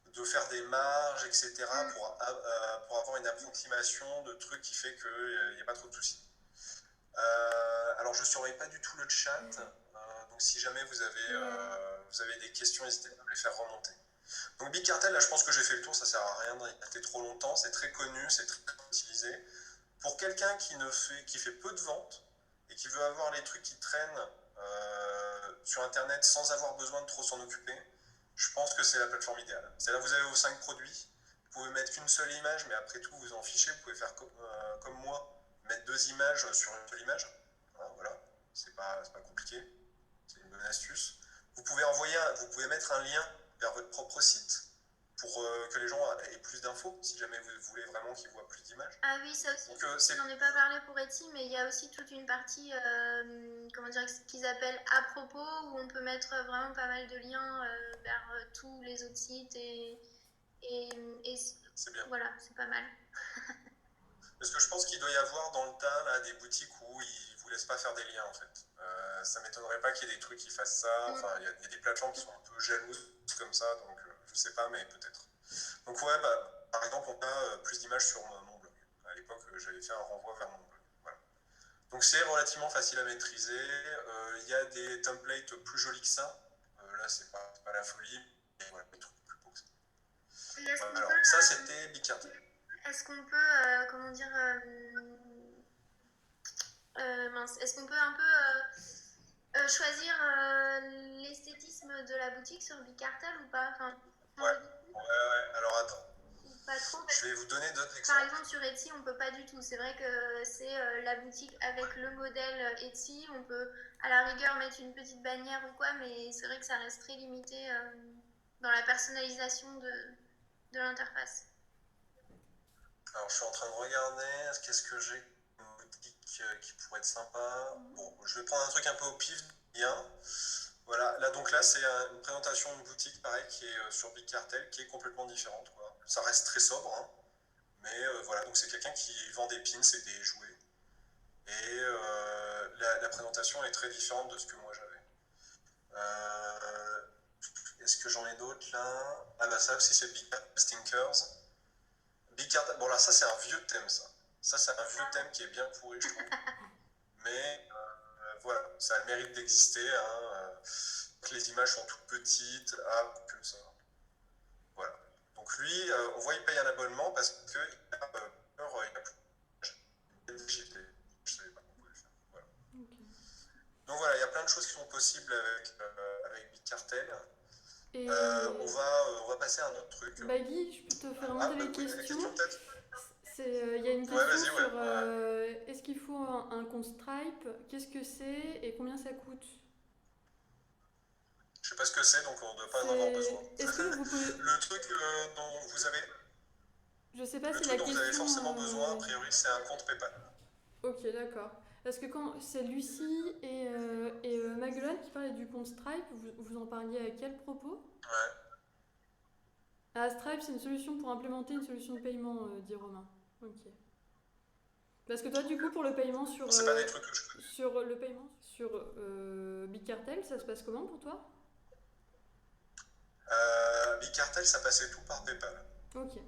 de faire des marges, etc., pour avoir une approximation de trucs qui fait qu'il n'y a pas trop de soucis. Alors, je ne surveille pas du tout le chat, donc si jamais vous avez des questions, n'hésitez pas à les faire remonter. Donc, Big Cartel, là, je pense que j'ai fait le tour, ça sert à rien d'y rester trop longtemps, c'est très connu, c'est très utilisé. Pour quelqu'un qui fait peu de ventes et qui veut avoir les trucs qui traînent sur Internet sans avoir besoin de trop s'en occuper, je pense que c'est la plateforme idéale. C'est là où vous avez vos 5 produits, vous pouvez mettre qu'une seule image, mais après tout, vous en fichez, vous pouvez faire comme moi, mettre 2 images sur une seule image. Voilà. C'est pas compliqué, c'est une bonne astuce. Vous pouvez mettre un lien vers votre propre site pour que les gens aient plus d'infos, si jamais vous voulez vraiment qu'ils voient plus d'images. Ah oui, ça aussi. J'en ai pas parlé pour Etsy, mais il y a aussi toute une partie, comment dire, qu'ils appellent à propos, où on peut mettre vraiment pas mal de liens vers tous les autres sites et c'est bien. Voilà, c'est pas mal. Parce que je pense qu'il doit y avoir dans le tas là, des boutiques où ils ne vous laissent pas faire des liens en fait. Ça m'étonnerait pas qu'il y ait des trucs qui fassent ça. Enfin, il y a des plateformes qui sont un peu jalouses comme ça, donc je sais pas, mais peut-être. Donc ouais, par exemple, on a plus d'images sur mon blog. À l'époque, j'avais fait un renvoi vers mon blog. Voilà. Donc c'est relativement facile à maîtriser. Il y a des templates plus jolis que ça. Là, c'est pas la folie, mais voilà, des trucs plus beaux que ça. Alors, ça, c'était Big Cartel. Est-ce qu'on peut, comment dire, est-ce qu'on peut un peu choisir l'esthétisme de la boutique sur Big Cartel ou pas? Ouais. Alors attends. Pas trop. Je vais vous donner d'autres exemples. Par exemple, sur Etsy, on peut pas du tout. C'est vrai que c'est la boutique avec le modèle Etsy. On peut à la rigueur mettre une petite bannière ou quoi, mais c'est vrai que ça reste très limité dans la personnalisation de l'interface. Alors, je suis en train de regarder, qu'est-ce que j'ai une boutique qui pourrait être sympa. Bon, je vais prendre un truc un peu au pif, bien. Voilà, là c'est une présentation d'une boutique, pareil, qui est sur Big Cartel, qui est complètement différente, quoi. Ça reste très sobre, hein, mais voilà, donc c'est quelqu'un qui vend des pins et des jouets. Et la présentation est très différente de ce que moi j'avais. Est-ce que j'en ai d'autres, là? Ah bah ça aussi, c'est Big Cartel Stinkers. Big Cartel, bon là ça c'est un vieux thème ça. Ça c'est un vieux thème qui est bien pourri je trouve. Mais voilà, ça a le mérite d'exister. Hein, les images sont toutes petites. Ah, que ça. Voilà. Donc lui, on voit il paye un abonnement parce qu'il a peur, il a plus. Je savais pas qu'on pouvait le faire. Voilà. Okay. Donc voilà, il y a plein de choses qui sont possibles avec Big Cartel. Et on va passer à un autre truc. Guy, je peux te faire remonter les questions. Peut-être. Il y a une question sur est-ce qu'il faut un compte Stripe, qu'est-ce que c'est et combien ça coûte? Je sais pas ce que c'est, donc on ne doit pas en avoir besoin. Est-ce que vous pouvez... Le truc dont vous avez... Je sais pas le si truc la dont question... vous avez forcément besoin, a priori, c'est un compte PayPal. Ok, d'accord. Parce que quand c'est Lucie et Maguelone qui parlaient du compte Stripe, vous en parliez à quel propos? Ouais. Ah, Stripe, c'est une solution pour implémenter une solution de paiement, dit Romain. Ok. Parce que toi, du coup, pour le paiement sur... c'est pas des trucs que je connais. Sur le paiement sur Big Cartel, ça se passe comment pour toi? Big Cartel, ça passait tout par PayPal. Ok.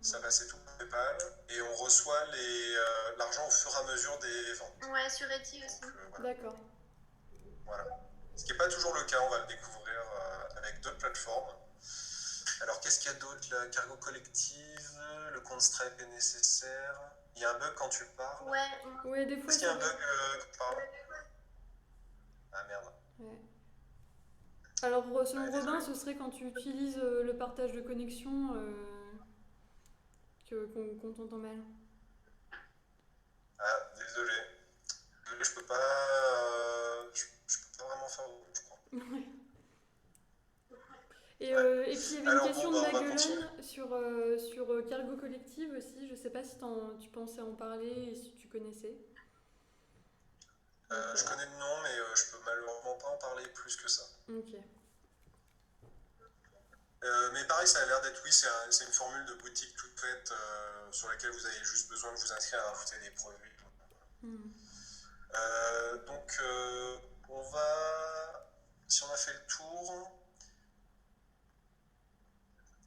Ça passait tout par PayPal et on reçoit l'argent au fur et à mesure des ventes. Ouais, sur Etsy aussi. Voilà. D'accord. Voilà. Ce qui n'est pas toujours le cas, on va le découvrir avec d'autres plateformes. Alors, qu'est-ce qu'il y a d'autre? La cargo collective, le compte Stripe est nécessaire. Il y a un bug quand tu parles. Ouais, des fois. Est-ce qu'il y a un bug quand tu parles? Ah merde. Ouais. Alors, selon Robin, ce serait quand tu utilises le partage de connexion qu'on t'entend mal. Ah, désolé. Je peux pas. Je peux pas vraiment faire autre, je crois. Ouais. Et puis il y avait une question de Maguelone sur Cargo Collective aussi. Je sais pas si tu pensais en parler et si tu connaissais. Je connais le nom, mais je peux malheureusement pas en parler plus que ça. Ok. Mais pareil, ça a l'air d'être, oui, c'est une formule de boutique toute faite sur laquelle vous avez juste besoin de vous inscrire à rajouter des produits. Donc, on va. Si on a fait le tour.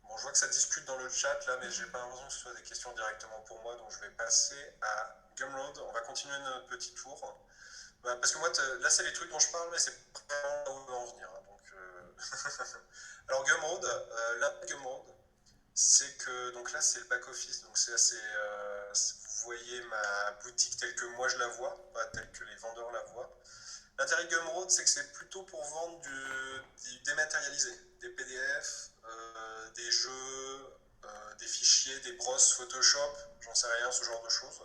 Bon, je vois que ça discute dans le chat là, mais j'ai pas l'impression que ce soit des questions directement pour moi, donc je vais passer à Gumroad. On va continuer notre petit tour. Parce que moi, là, c'est les trucs dont je parle, mais c'est vraiment là où on va en venir. Hein, donc, alors, Gumroad, Gumroad, c'est que. Donc là, c'est le back-office, donc c'est assez. Vous voyez ma boutique telle que moi je la vois, pas telle que les vendeurs la voient. L'intérêt de Gumroad, c'est que c'est plutôt pour vendre du dématérialisé, des PDF, des jeux, des fichiers, des brosses Photoshop, j'en sais rien, ce genre de choses.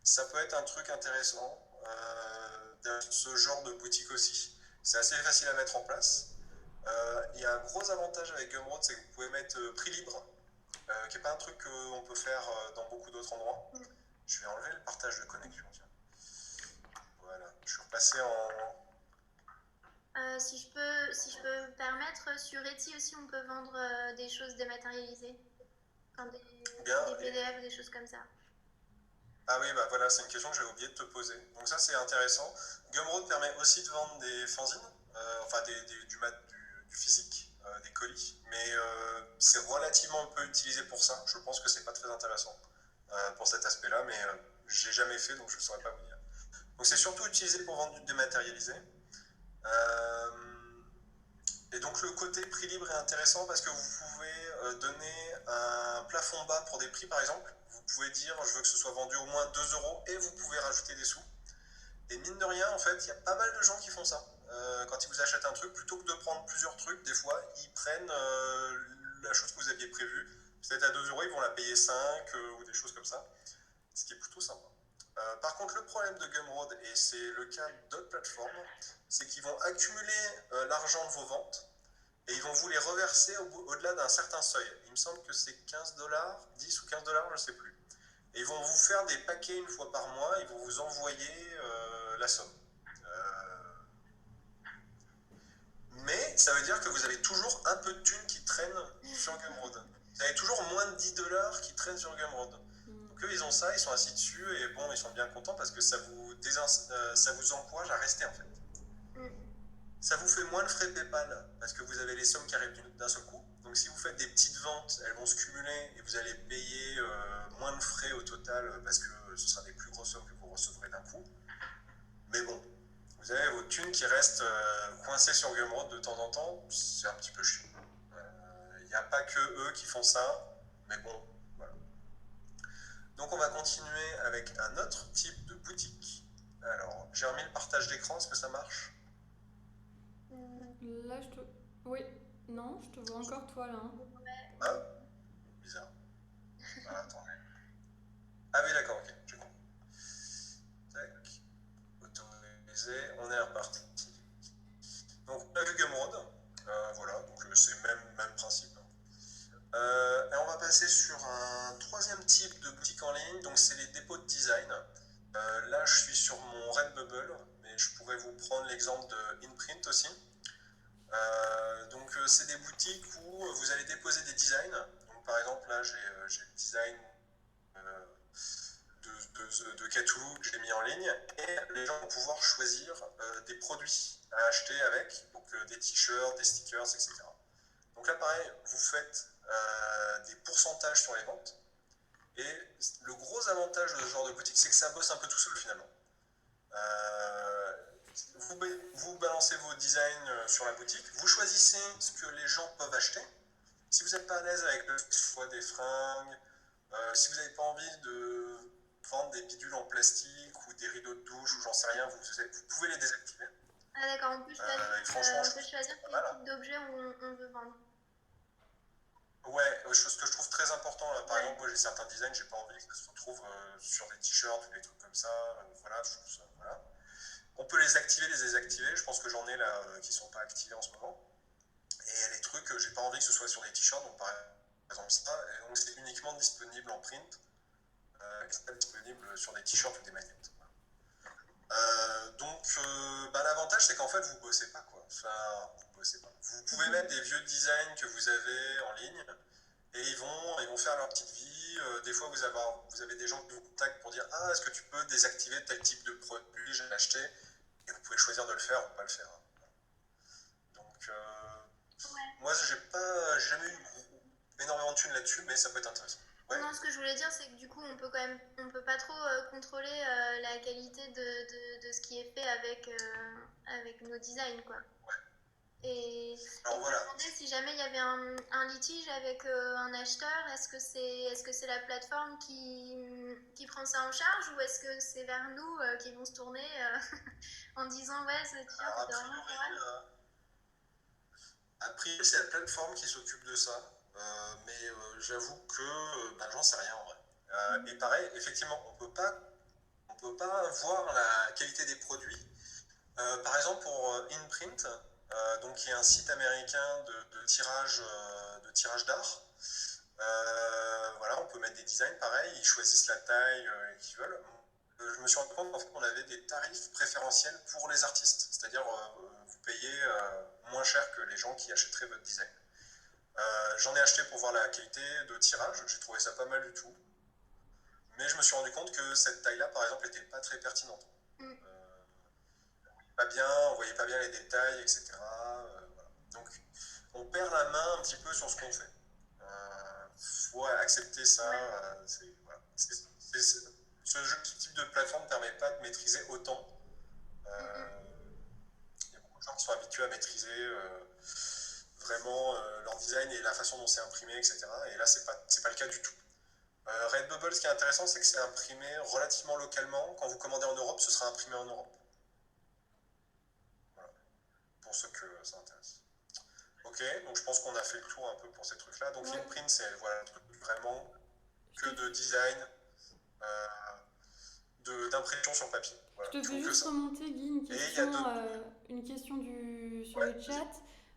Ça peut être un truc intéressant, ce genre de boutique aussi. C'est assez facile à mettre en place. Il y a un gros avantage avec Gumroad, c'est que vous pouvez mettre prix libre, qui n'est pas un truc qu'on peut faire dans beaucoup d'autres endroits. Je vais enlever le partage de connexion, tiens. Voilà, je suis repassé en... Si je peux me permettre, sur Etsy aussi, on peut vendre des choses dématérialisées. Enfin, des PDF, des choses comme ça. Ah oui, bah voilà, c'est une question que j'avais oublié de te poser. Donc ça, c'est intéressant. Gumroad permet aussi de vendre des fanzines, enfin du physique, des colis, mais c'est relativement peu utilisé pour ça. Je pense que c'est pas très intéressant pour cet aspect-là, mais je l'ai jamais fait, donc je ne saurais pas vous dire. Donc c'est surtout utilisé pour vendre du dématérialisé. Et donc le côté prix libre est intéressant parce que vous pouvez donner un plafond bas pour des prix par exemple. Vous pouvez dire je veux que ce soit vendu au moins 2 € et vous pouvez rajouter des sous. Et mine de rien, en fait, il y a pas mal de gens qui font ça. Quand ils vous achètent un truc, plutôt que de prendre plusieurs trucs, des fois, ils prennent la chose que vous aviez prévue. Peut-être à 2 €, ils vont la payer 5 ou des choses comme ça. Ce qui est plutôt sympa. Par contre, le problème de Gumroad, et c'est le cas d'autres plateformes, c'est qu'ils vont accumuler l'argent de vos ventes et ils vont vous les reverser au-delà d'un certain seuil. Il me semble que c'est 15 $, 10 ou 15 $, je ne sais plus. Et ils vont vous faire des paquets une fois par mois, ils vont vous envoyer la somme. Mais ça veut dire que vous avez toujours un peu de thunes qui traînent sur Gumroad. Vous avez toujours moins de 10 $ qui traînent sur Gumroad. Donc eux, ils ont ça, ils sont assis dessus et bon, ils sont bien contents parce que ça vous encourage à rester en fait. Ça vous fait moins de frais PayPal parce que vous avez les sommes qui arrivent d'un seul coup. Donc si vous faites des petites ventes, elles vont se cumuler et vous allez payer moins de frais au total parce que ce sera des plus grosses sommes que vous recevrez d'un coup. Mais bon, vous avez vos thunes qui restent coincées sur Gumroad de temps en temps, c'est un petit peu chiant. Il n'y a pas que eux qui font ça, mais bon, voilà. Donc on va continuer avec un autre type de boutique. Alors, j'ai remis le partage d'écran, est-ce que ça marche? Là, Oui, non, je te vois encore toi là. Ah, bizarre. Ah, attendez. Ah oui, d'accord, ok, j'ai compris. Tac. Autoriser, on est reparti. Donc on a vu Gumroad, voilà, donc c'est même principe. Et on va passer sur un troisième type de boutique en ligne, donc c'est les dépôts de design. Là je suis sur mon Redbubble, mais je pourrais vous prendre l'exemple de InPrint aussi. Donc c'est des boutiques où vous allez déposer des designs. Donc par exemple là j'ai le design de Cthulhu que j'ai mis en ligne et les gens vont pouvoir choisir des produits à acheter avec, donc des t-shirts, des stickers, etc. Donc là pareil, vous faites des pourcentages sur les ventes et le gros avantage de ce genre de boutique c'est que ça bosse un peu tout seul finalement. Vous balancez balancez vos designs sur la boutique, vous choisissez ce que les gens peuvent acheter. Si vous n'êtes pas à l'aise avec le choix des fringues, si vous n'avez pas envie de vendre des bidules en plastique ou des rideaux de douche ou j'en sais rien, vous pouvez les désactiver. Ah d'accord, on peut choisir quel type d'objet on veut vendre. Ouais, ce que je trouve très important, là, par exemple, moi j'ai certains designs, j'ai pas envie que ça se retrouve sur des t-shirts ou des trucs comme ça, voilà, je trouve ça, voilà. On peut les activer, les désactiver, je pense que j'en ai là qui sont pas activés en ce moment. Et les trucs, j'ai pas envie que ce soit sur des t-shirts, donc par exemple ça, et donc c'est uniquement disponible en print, c'est pas disponible sur des t-shirts ou des maillettes. L'avantage c'est qu'en fait vous bossez pas quoi. Enfin, vous bossez pas. Vous pouvez mettre des vieux designs que vous avez en ligne et ils vont faire leur petite vie. Des fois vous avez des gens qui vous contactent pour dire ah est-ce que tu peux désactiver tel type de produit j'ai acheté et vous pouvez choisir de le faire ou pas le faire. Donc moi j'ai jamais eu énormément de thunes là-dessus mais ça peut être intéressant. Ouais. Non, ce que je voulais dire, c'est que du coup, on peut pas trop contrôler la qualité de ce qui est fait avec nos designs, quoi. Ouais. Et alors, je me demandais si jamais il y avait un litige avec un acheteur, est-ce que c'est la plateforme qui prend ça en charge ou est-ce que c'est vers nous qui vont se tourner en disant ouais, ce t-shirt c'était vraiment pour elle. A priori, c'est la plateforme qui s'occupe de ça. Mais j'avoue que j'en sais rien en vrai. Et pareil, effectivement, on peut pas voir la qualité des produits. Par exemple, pour InPrint, donc qui est un site américain de tirage d'art. Voilà, on peut mettre des designs pareil, ils choisissent la taille qu'ils veulent. Je me suis rendu compte qu'en fait, on avait des tarifs préférentiels pour les artistes, c'est-à-dire vous payez moins cher que les gens qui achèteraient votre design. J'en ai acheté pour voir la qualité de tirage, j'ai trouvé ça pas mal du tout. Mais je me suis rendu compte que cette taille-là, par exemple, n'était pas très pertinente. On voyait pas bien les détails, etc. Voilà. Donc, on perd la main un petit peu sur ce qu'on fait. Faut accepter ça. Voilà. Ce type de plateforme ne permet pas de maîtriser autant. Il y a beaucoup de gens qui sont habitués à maîtriser vraiment leur design et la façon dont c'est imprimé, etc. Et là, c'est pas le cas du tout. Redbubble, ce qui est intéressant, c'est que c'est imprimé relativement localement. Quand vous commandez en Europe, ce sera imprimé en Europe. Voilà. Pour ceux que ça intéresse. Ok, donc je pense qu'on a fait le tour un peu pour ces trucs-là. Donc InPrint, c'est un truc vraiment que de design, d'impression sur papier. Voilà. Je te fais juste remonter, Guy, une question sur le chat.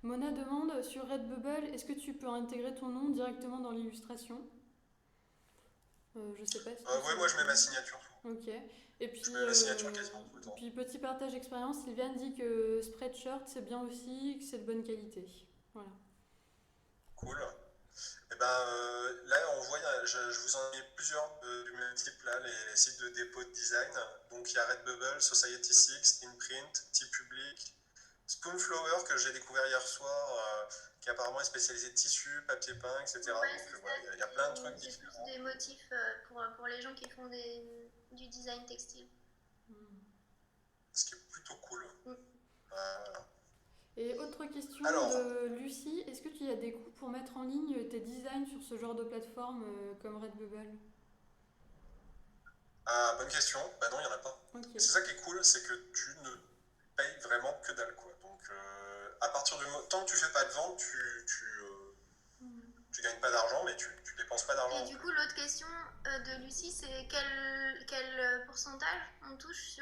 Mona demande, sur Redbubble, est-ce que tu peux intégrer ton nom directement dans l'illustration ? Je sais pas. Oui, moi je mets ma signature. Ok. Et puis, je mets ma signature quasiment tout le temps. Puis petit partage d'expérience, Sylviane dit que Spreadshirt c'est bien aussi, que c'est de bonne qualité. Voilà. Cool. Et là on voit, je vous en ai plusieurs du même type là, les sites de dépôt de design. Donc il y a Redbubble, Society6, InPrint, T-Public, Spoonflower que j'ai découvert hier soir, qui apparemment est spécialisé tissu, papier peint, etc. Ouais, donc il y a plein de trucs différents. Des motifs pour les gens qui font du design textile. Ce qui est plutôt cool. Voilà. Et autre question de Lucie, est-ce que tu as des coûts pour mettre en ligne tes designs sur ce genre de plateforme comme Redbubble ? Bonne question. Non, il n'y en a pas. Okay. C'est ça qui est cool, c'est que tu ne payes vraiment que dalle, quoi. Donc, à partir du moment... Tant que tu fais pas de vente, tu gagnes pas d'argent, mais tu dépenses pas d'argent. Et du coup, l'autre question de Lucie, c'est quel pourcentage on touche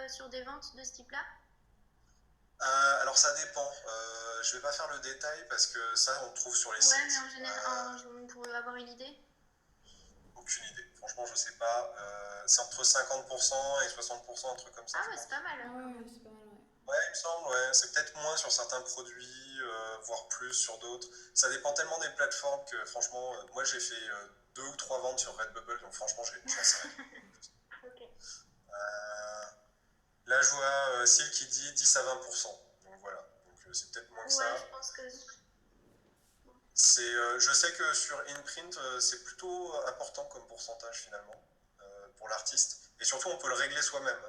sur des ventes de ce type-là ? Alors ça dépend. Je vais pas faire le détail parce que ça, on le trouve sur les sites. Ouais, mais en général, pour avoir une idée. Aucune idée. Franchement, je sais pas. C'est entre 50% et 60%, un truc comme ça. Ah ouais, c'est pas mal. Ouais, c'est pas mal, ouais, il me semble, ouais. C'est peut-être moins sur certains produits, voire plus sur d'autres. Ça dépend tellement des plateformes que franchement, moi j'ai fait 2 ou 3 ventes sur Redbubble, donc franchement, j'en sais rien. Ok. Là, je vois Syl qui dit 10 à 20%. Donc voilà. Donc c'est peut-être moins que ça. Ouais, je pense que... je sais que sur InPrint, c'est plutôt important comme pourcentage finalement pour l'artiste. Et surtout, on peut le régler soi-même.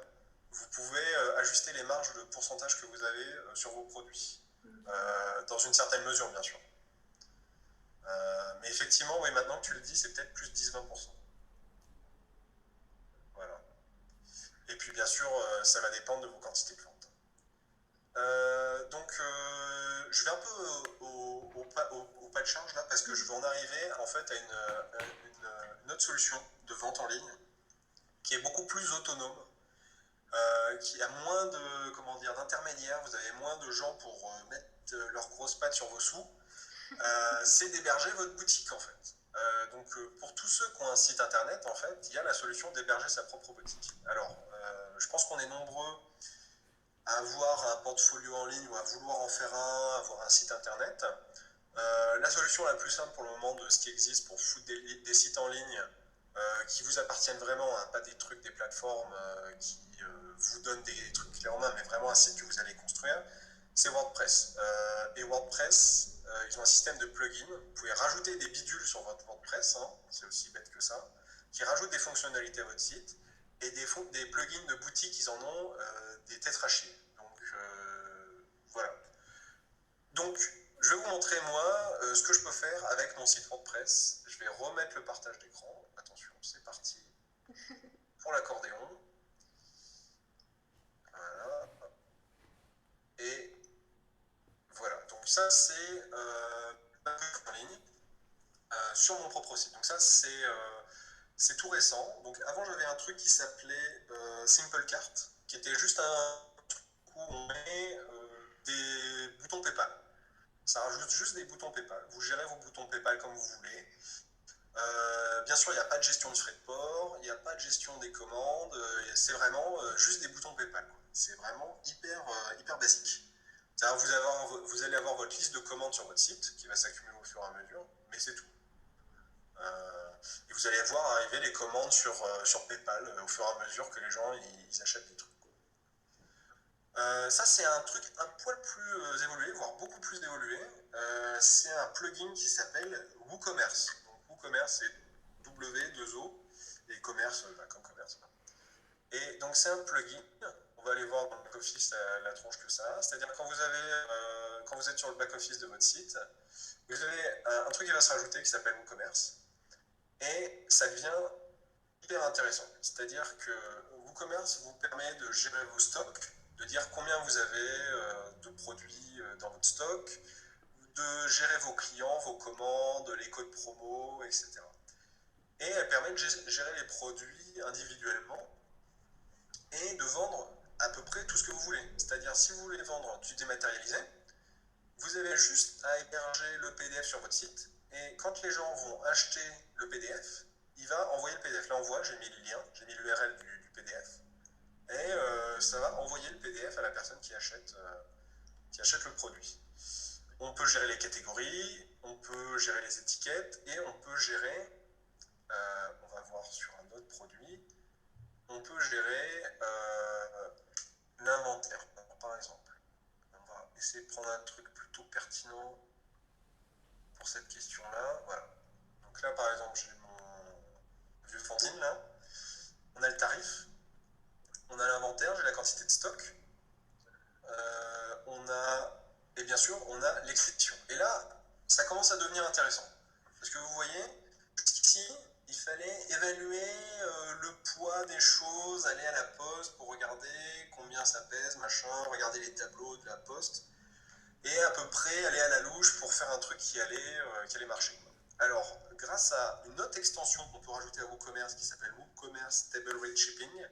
vous pouvez ajuster les marges de pourcentage que vous avez sur vos produits, dans une certaine mesure, bien sûr. Mais effectivement, oui, maintenant que tu le dis, c'est peut-être plus 10-20%. Voilà. Et puis, bien sûr, ça va dépendre de vos quantités de vente. Donc, je vais un peu au pas de charge là, parce que je vais en arriver en fait à une autre solution de vente en ligne qui est beaucoup plus autonome, qui a moins de, comment dire, d'intermédiaires, vous avez moins de gens pour mettre leurs grosses pattes sur vos sous. C'est d'héberger votre boutique en fait. Donc pour tous ceux qui ont un site internet, en fait, il y a la solution d'héberger sa propre boutique. Alors, je pense qu'on est nombreux à avoir un portfolio en ligne ou à vouloir en faire un, avoir un site internet. La solution la plus simple pour le moment de ce qui existe pour foutre des sites en ligne qui vous appartiennent vraiment, hein, pas des trucs, des plateformes qui vous donnent des trucs clés en main, mais vraiment un site que vous allez construire, c'est WordPress. Et WordPress, ils ont un système de plugins. Vous pouvez rajouter des bidules sur votre WordPress, hein, c'est aussi bête que ça, qui rajoutent des fonctionnalités à votre site. Et des plugins de boutique, ils en ont des tétrachiers. Donc voilà. Donc je vais vous montrer moi ce que je peux faire avec mon site WordPress. Je vais remettre le partage d'écran. Attention, c'est parti. Pour l'accordéon. Voilà. Et voilà. Donc ça c'est en ligne sur mon propre site. Donc ça c'est tout récent. Donc avant j'avais un truc qui s'appelait Simple Cart, qui était juste un truc où on met des boutons PayPal. Ça rajoute juste des boutons PayPal. Vous gérez vos boutons PayPal comme vous voulez. Bien sûr, il n'y a pas de gestion de frais de port, il n'y a pas de gestion des commandes, c'est vraiment juste des boutons PayPal. C'est vraiment hyper basique. Vous allez avoir votre liste de commandes sur votre site qui va s'accumuler au fur et à mesure, mais c'est tout. Et vous allez voir arriver les commandes sur PayPal au fur et à mesure que les gens ils achètent des trucs. Ça c'est un truc un poil plus évolué, voire beaucoup plus évolué. C'est un plugin qui s'appelle WooCommerce. Donc WooCommerce c'est W2O et commerce comme commerce. Et donc c'est un plugin. On va aller voir dans le back-office la tronche que ça a. C'est-à-dire quand vous êtes sur le back-office de votre site, vous avez un truc qui va se rajouter qui s'appelle WooCommerce. Et ça devient hyper intéressant. C'est-à-dire que WooCommerce vous permet de gérer vos stocks, de dire combien vous avez de produits dans votre stock, de gérer vos clients, vos commandes, les codes promo, etc. Et elle permet de gérer les produits individuellement et de vendre à peu près tout ce que vous voulez. C'est-à-dire si vous voulez vendre du dématérialisé, vous avez juste à héberger le PDF sur votre site et quand les gens vont acheter le PDF, il va envoyer le PDF. Là on voit, j'ai mis le lien, j'ai mis l'URL du PDF et ça va envoyer le PDF à la personne qui achète le produit. On peut gérer les catégories, on peut gérer les étiquettes et on peut gérer, on va voir sur un autre produit, on peut gérer l'inventaire, par exemple. On va essayer de prendre un truc plutôt pertinent pour cette question-là. Voilà. Donc là, par exemple, j'ai mon vieux fanzine, là. On a le tarif, on a l'inventaire, j'ai la quantité de stock, et bien sûr, on a l'exception. Et là, ça commence à devenir intéressant. Parce que vous voyez, ici, il fallait évaluer le poids des choses, aller à la poste pour regarder combien ça pèse, machin, regarder les tableaux de la poste, et à peu près aller à la louche pour faire un truc qui allait marcher. Alors, grâce à une autre extension qu'on peut rajouter à WooCommerce qui s'appelle WooCommerce Table Rate Shipping,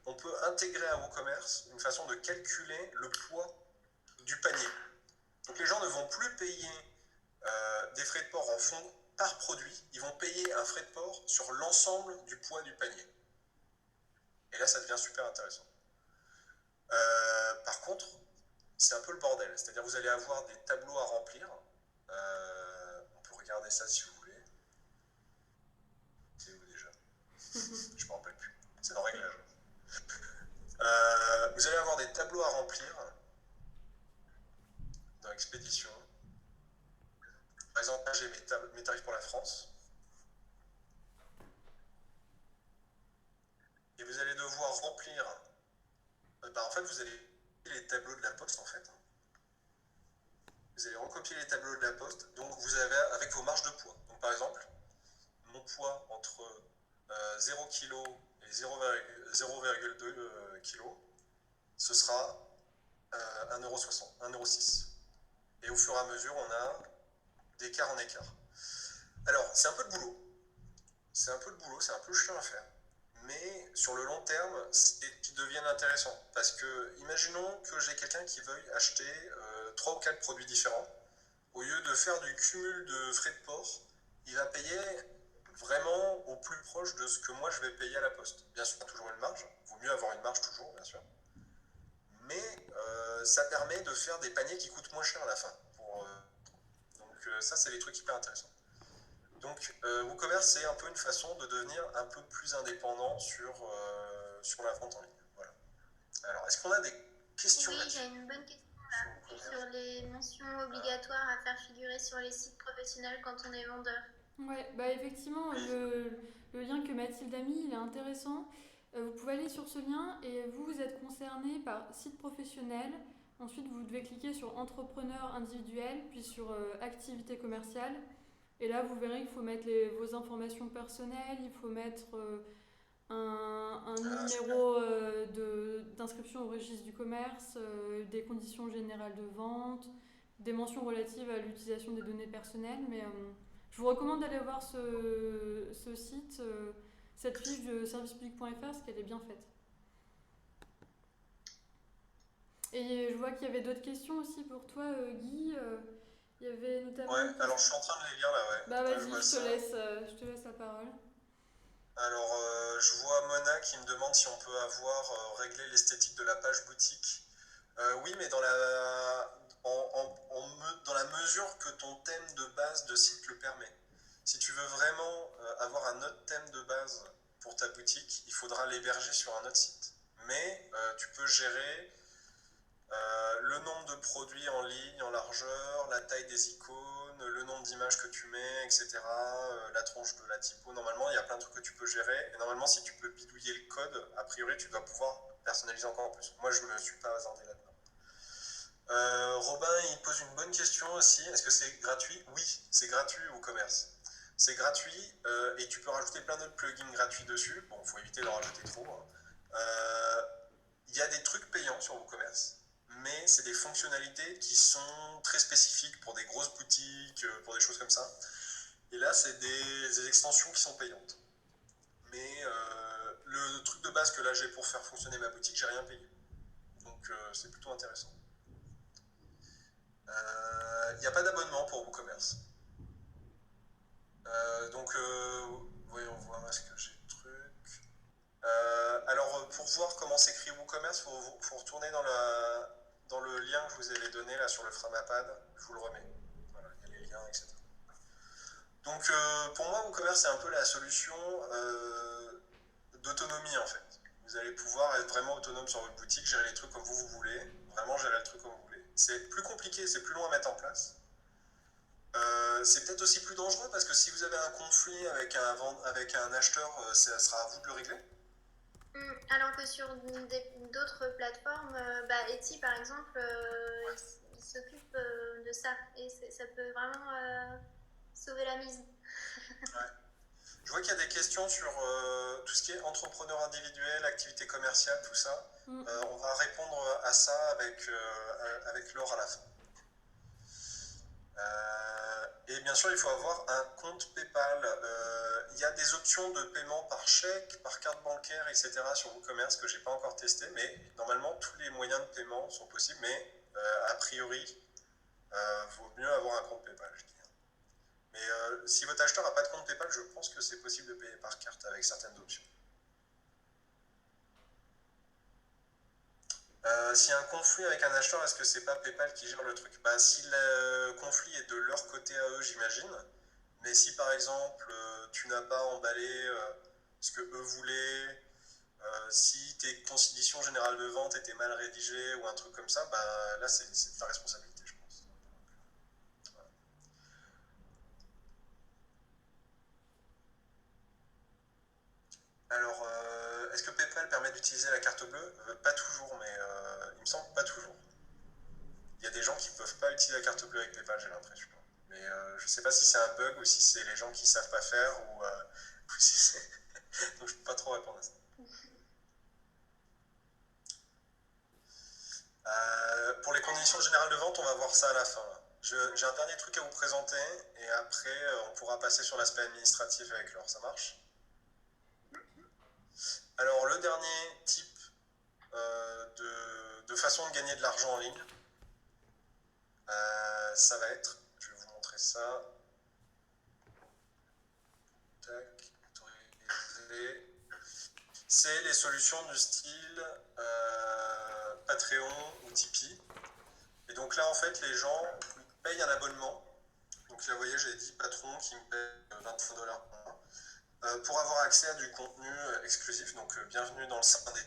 on peut intégrer à WooCommerce une façon de calculer le poids du panier. Donc les gens ne vont plus payer des frais de port en fond par produit, ils vont payer un frais de port sur l'ensemble du poids du panier. Et là, ça devient super intéressant. Par contre, c'est un peu le bordel. C'est-à-dire vous allez avoir des tableaux à remplir. On peut regarder ça si vous voulez. C'est où déjà? Je ne me rappelle plus. C'est dans Réglages. Vous allez avoir des tableaux à remplir dans Expédition. Par exemple, là, j'ai mes tarifs pour la France. Et vous allez devoir remplir en fait, vous allez les tableaux de la poste, en fait. Vous allez recopier les tableaux de la poste. Donc, vous avez avec vos marges de poids. Donc, par exemple, mon poids entre 0 kg et 0,2 kg, ce sera 1,60 €, 1,06 €. Et au fur et à mesure, on a d'écart en écart. Alors, c'est un peu de boulot. C'est un peu chiant à faire. Mais sur le long terme, c'est qui devienne intéressant. Parce que, imaginons que j'ai quelqu'un qui veuille acheter 3 ou 4 produits différents. Au lieu de faire du cumul de frais de port, il va payer vraiment au plus proche de ce que moi je vais payer à la poste. Bien sûr, toujours une marge. Il vaut mieux avoir une marge toujours, bien sûr. Mais ça permet de faire des paniers qui coûtent moins cher à la fin. Donc ça, c'est les trucs hyper intéressants. Donc WooCommerce, c'est un peu une façon de devenir un peu plus indépendant sur la vente en ligne. Voilà. Alors, est-ce qu'on a des questions là-dessus? Oui, j'ai une bonne question là, sur les mentions obligatoires à faire figurer sur les sites professionnels quand on est vendeur. Ouais, bah effectivement, le lien que Mathilde a mis, il est intéressant. Vous pouvez aller sur ce lien et vous êtes concerné par site professionnel. Ensuite, vous devez cliquer sur entrepreneur individuel, puis sur activité commerciale. Et là, vous verrez qu'il faut mettre vos informations personnelles, il faut mettre un numéro d'inscription au registre du commerce, des conditions générales de vente, des mentions relatives à l'utilisation des données personnelles. Mais je vous recommande d'aller voir ce site, cette fiche de servicepublic.fr, parce qu'elle est bien faite. Et je vois qu'il y avait d'autres questions aussi pour toi, Guy. Il y avait notamment. Ouais, alors je suis en train de les lire là, ouais. Bah vas-y, Ouais, je te laisse la parole. Alors, je vois Mona qui me demande si on peut avoir réglé l'esthétique de la page boutique. Oui, mais dans la mesure que ton thème de base de site le permet. Si tu veux vraiment avoir un autre thème de base pour ta boutique, il faudra l'héberger sur un autre site. Mais tu peux gérer le nombre de produits en ligne, en largeur, la taille des icônes, le nombre d'images que tu mets, etc. La tronche de la typo. Normalement, il y a plein de trucs que tu peux gérer. Et normalement, si tu peux bidouiller le code, a priori, tu dois pouvoir personnaliser encore plus. Moi, je ne me suis pas hasardé là-dedans. Robin, il pose une bonne question aussi. Est-ce que c'est gratuit? Oui, c'est gratuit WooCommerce. C'est gratuit et tu peux rajouter plein d'autres plugins gratuits dessus. Bon, il faut éviter d'en rajouter trop. Il y a des trucs payants sur WooCommerce, mais c'est des fonctionnalités qui sont très spécifiques pour des grosses boutiques, pour des choses comme ça. Et là, c'est des extensions qui sont payantes. Mais le truc de base que là j'ai pour faire fonctionner ma boutique, j'ai rien payé. Donc c'est plutôt intéressant. Il n'y a pas d'abonnement pour WooCommerce. Donc voyons voir, est-ce que j'ai le truc. Alors pour voir comment s'écrit WooCommerce, il faut retourner dans le lien que je vous avais donné là sur le Framapad. Je vous le remets. Voilà, il y a les liens, etc. Donc pour moi, WooCommerce c'est un peu la solution d'autonomie en fait. Vous allez pouvoir être vraiment autonome sur votre boutique, gérer les trucs comme vous voulez, vraiment gérer le truc comme vous voulez. C'est plus compliqué, c'est plus long à mettre en place. C'est peut-être aussi plus dangereux parce que si vous avez un conflit avec un acheteur, ça sera à vous de le régler. Alors que sur d'autres plateformes, Etsy par exemple, il s'occupe de ça et ça peut vraiment sauver la mise. Ouais. Je vois qu'il y a des questions sur tout ce qui est entrepreneur individuel, activité commerciale, tout ça. On va répondre à ça avec Laure à la fin. Et bien sûr, il faut avoir un compte PayPal. Il y a des options de paiement par chèque, par carte bancaire, etc. sur WooCommerce que je n'ai pas encore testé, mais normalement, tous les moyens de paiement sont possibles, mais a priori, il vaut mieux avoir un compte PayPal, je dirais. Mais si votre acheteur n'a pas de compte PayPal, je pense que c'est possible de payer par carte avec certaines options. S'il y a un conflit avec un acheteur, est-ce que c'est pas PayPal qui gère le truc? Si le conflit est de leur côté à eux, j'imagine. Mais si par exemple tu n'as pas emballé ce que eux voulaient, si tes conditions générales de vente étaient mal rédigées ou un truc comme ça, là c'est de ta responsabilité, je pense. Voilà. Alors, est-ce que PayPal permet d'utiliser la carte bleue. Pas toujours, mais il me semble pas toujours. Il y a des gens qui peuvent pas utiliser la carte bleue avec PayPal, j'ai l'impression. Mais je sais pas si c'est un bug ou si c'est les gens qui savent pas faire ou si c'est... Donc je peux pas trop répondre à ça. Pour les conditions générales de vente, on va voir ça à la fin. Là. J'ai un dernier truc à vous présenter et après on pourra passer sur l'aspect administratif avec Laure, ça marche? Alors le dernier type de façon de gagner de l'argent en ligne, ça va être, je vais vous montrer ça. Tac, autoriser. C'est les solutions du style Patreon ou Tipeee. Et donc là, en fait, les gens payent un abonnement. Donc là, vous voyez, j'ai dit patron qui me paye 23 $ par mois pour avoir accès à du contenu exclusif. Donc bienvenue dans le sein des...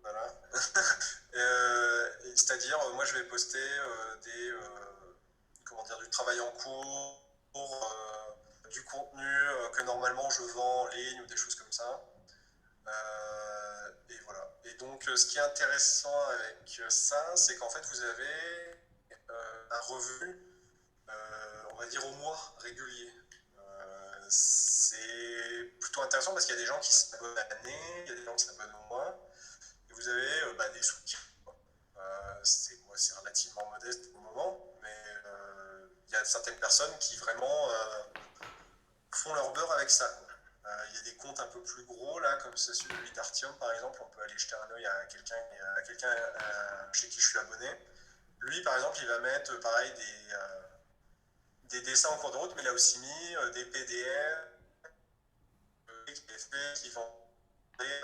voilà. C'est-à-dire, moi, je vais poster du travail en cours, du contenu que normalement je vends en ligne ou des choses comme ça. Et voilà. Et donc, ce qui est intéressant avec ça, c'est qu'en fait, vous avez un revenu, on va dire au mois, régulier. C'est plutôt intéressant parce qu'il y a des gens qui s'abonnent à l'année, il y a des gens qui s'abonnent au mois, et vous avez des sous. C'est relativement modeste pour le moment, mais il y a certaines personnes qui vraiment font leur beurre avec ça. Il y a des comptes un peu plus gros, là, comme celui d'Artium, par exemple. On peut aller jeter un œil à quelqu'un chez qui je suis abonné. Lui, par exemple, il va mettre, pareil, des dessins en cours de route, mais il a aussi mis des PDF qui vont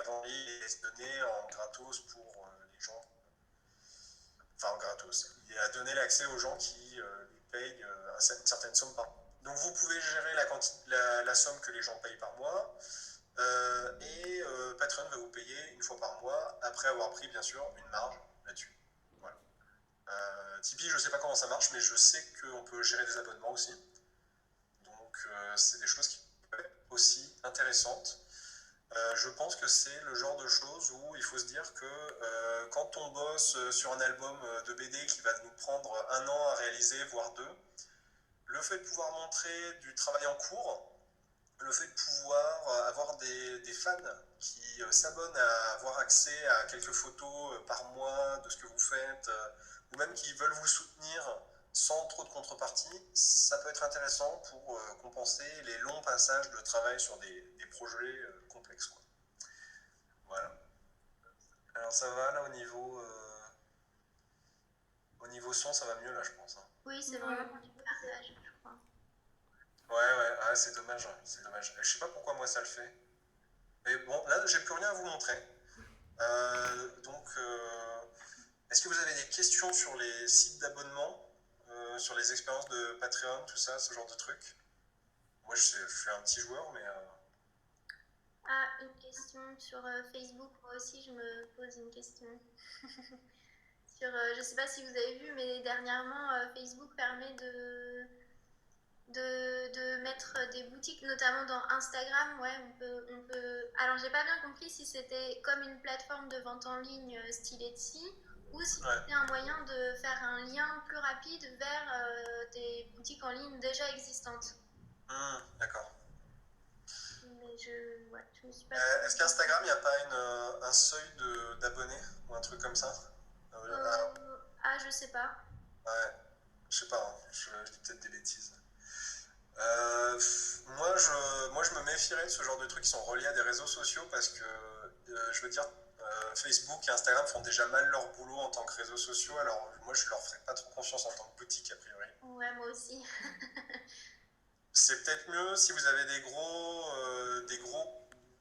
avant les donner en gratos pour les gens. Enfin, en gratos. Il a donné l'accès aux gens qui lui payent une certaine somme par mois. Donc vous pouvez gérer la somme que les gens payent par mois et Patreon va vous payer une fois par mois après avoir pris bien sûr une marge là-dessus. Voilà. Tipeee, je ne sais pas comment ça marche, mais je sais qu'on peut gérer des abonnements aussi. Donc c'est des choses qui peuvent être aussi intéressantes. Je pense que c'est le genre de choses où il faut se dire que quand on bosse sur un album de BD qui va nous prendre 1 an à réaliser, voire 2, le fait de pouvoir montrer du travail en cours, le fait de pouvoir avoir des fans qui s'abonnent à avoir accès à quelques photos par mois de ce que vous faites, ou même qui veulent vous soutenir sans trop de contrepartie, ça peut être intéressant pour compenser les longs passages de travail sur des projets complexes, quoi. Voilà. Alors ça va là au niveau son, ça va mieux là, je pense. Hein. Oui, c'est vraiment du partage, je crois. Ouais, c'est dommage, c'est dommage. Je sais pas pourquoi moi ça le fait. Mais bon, là, j'ai plus rien à vous montrer. Donc, est-ce que vous avez des questions sur les sites d'abonnement, sur les expériences de Patreon, tout ça, ce genre de trucs? Moi, je suis un petit joueur, mais... Ah, une question sur Facebook. Moi aussi, je me pose une question. Je ne sais pas si vous avez vu, mais dernièrement, Facebook permet de mettre des boutiques, notamment dans Instagram. Ouais, on peut... Alors, j'ai pas bien compris si c'était comme une plateforme de vente en ligne style Etsy ou si c'était un moyen de faire un lien plus rapide vers des boutiques en ligne déjà existantes. D'accord. Mais je me suis pas... Est-ce qu'Instagram, il n'y a pas un seuil d'abonnés ou un truc comme ça? Je sais pas. Ouais, je sais pas, hein. Je dis peut-être des bêtises. Moi, je me méfierais de ce genre de trucs qui sont reliés à des réseaux sociaux parce que, je veux dire, Facebook et Instagram font déjà mal leur boulot en tant que réseaux sociaux, alors moi, je leur ferais pas trop confiance en tant que boutique, a priori. Ouais, moi aussi. C'est peut-être mieux si vous avez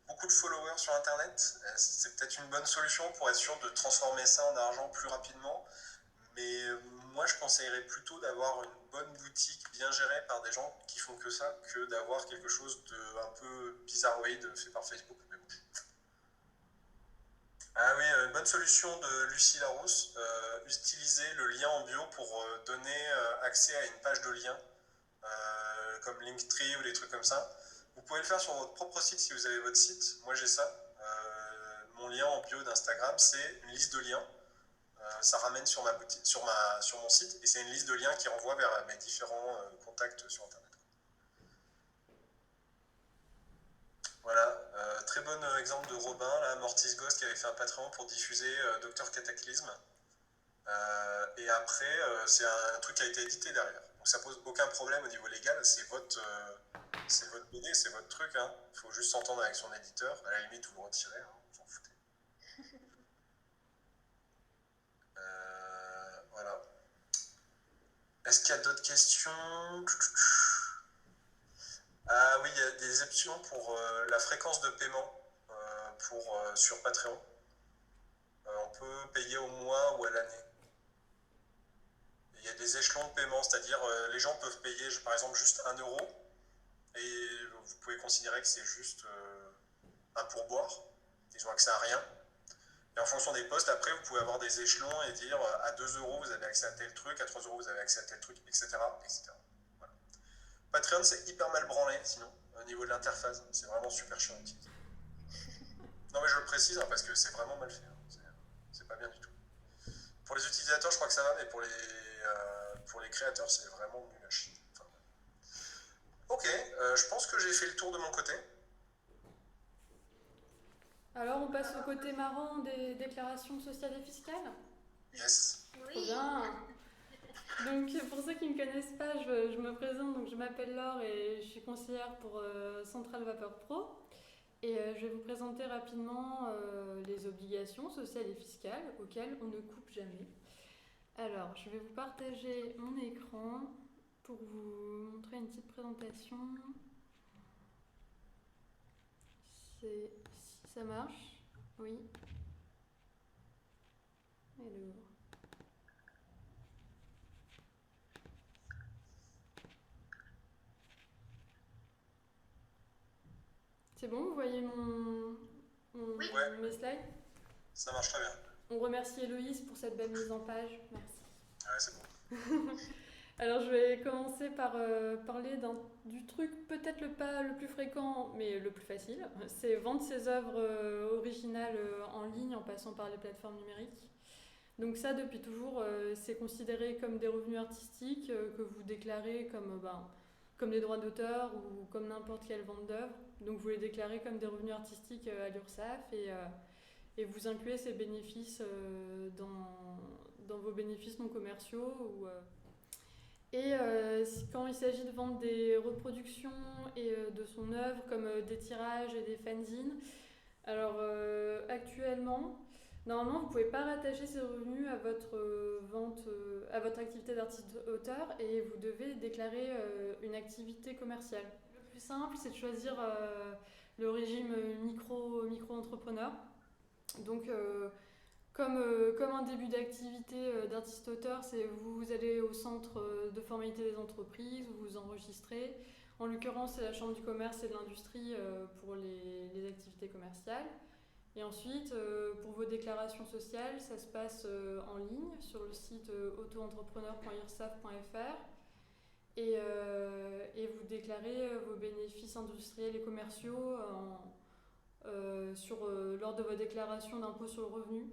beaucoup de followers sur Internet. C'est peut-être une bonne solution pour être sûr de transformer ça en argent plus rapidement. Mais moi, je conseillerais plutôt d'avoir une bonne boutique bien gérée par des gens qui font que ça, que d'avoir quelque chose de un peu bizarroïde fait par Facebook. Mais bon. Ah oui, une bonne solution de Lucie Larousse, utiliser le lien en bio pour donner accès à une page de lien, comme Linktree ou des trucs comme ça. Vous pouvez le faire sur votre propre site si vous avez votre site. Moi, j'ai ça. Mon lien en bio d'Instagram, c'est une liste de liens. Ça ramène sur mon site et c'est une liste de liens qui renvoie vers mes différents contacts sur Internet. Voilà, très bon exemple de Robin, là, Mortis Ghost, qui avait fait un Patreon pour diffuser Docteur Cataclysme. Et après, c'est un truc qui a été édité derrière. Donc ça pose aucun problème au niveau légal, c'est votre BD, c'est votre truc. Hein. Il faut juste s'entendre avec son éditeur. À la limite, vous le retirez, hein, vous en foutez. Voilà. Est-ce qu'il y a d'autres questions? Ah oui, il y a des options pour la fréquence de paiement sur Patreon. On peut payer au mois ou à l'année. Il y a des échelons de paiement, c'est-à-dire les gens peuvent payer par exemple juste 1 euro et vous pouvez considérer que c'est juste un pourboire. Ils ont accès à rien. Et en fonction des postes, après, vous pouvez avoir des échelons et dire à 2 euros, vous avez accès à tel truc, à 3 euros, vous avez accès à tel truc, etc. etc. Voilà. Patreon, c'est hyper mal branlé, sinon, au niveau de l'interface. C'est vraiment super chiant à utiliser. Non, mais je le précise, hein, parce que c'est vraiment mal fait. Hein. C'est pas bien du tout. Pour les utilisateurs, je crois que ça va, mais pour les créateurs, c'est vraiment nul à chier. Enfin, ok, je pense que j'ai fait le tour de mon côté. Alors, on passe au côté marrant des déclarations sociales et fiscales. Yes. Trop bien. Donc, pour ceux qui ne me connaissent pas, je me présente. Donc, je m'appelle Laure et je suis conseillère pour Centrale Vapeur Pro. Et je vais vous présenter rapidement les obligations sociales et fiscales auxquelles on ne coupe jamais. Alors, je vais vous partager mon écran pour vous montrer une petite présentation. Si ça marche, oui. Alors. C'est bon, vous voyez mes slides? Ça marche très bien. On remercie Héloïse pour cette belle mise en page. Merci. Ouais, c'est bon. Alors, je vais commencer par parler du truc peut-être pas le plus fréquent, mais le plus facile. C'est vendre ses œuvres originales en ligne en passant par les plateformes numériques. Donc ça, depuis toujours, c'est considéré comme des revenus artistiques que vous déclarez comme des droits d'auteur ou comme n'importe quelle vente d'œuvre. Donc vous les déclarez comme des revenus artistiques à l'URSSAF et vous incluez ces bénéfices dans vos bénéfices non commerciaux. Quand il s'agit de vendre des reproductions et de son œuvre comme des tirages et des fanzines, alors actuellement, normalement vous ne pouvez pas rattacher ces revenus à votre à votre activité d'artiste-auteur et vous devez déclarer une activité commerciale. Le plus simple, c'est de choisir le régime micro-entrepreneur. Donc comme un début d'activité d'artiste-auteur, vous allez au centre de formalité des entreprises, vous vous enregistrez. En l'occurrence, c'est la Chambre du commerce et de l'industrie pour les activités commerciales. Et ensuite, pour vos déclarations sociales, ça se passe en ligne sur le site autoentrepreneur.ursaf.fr et vous déclarez vos bénéfices industriels et commerciaux lors de votre déclaration d'impôt sur le revenu,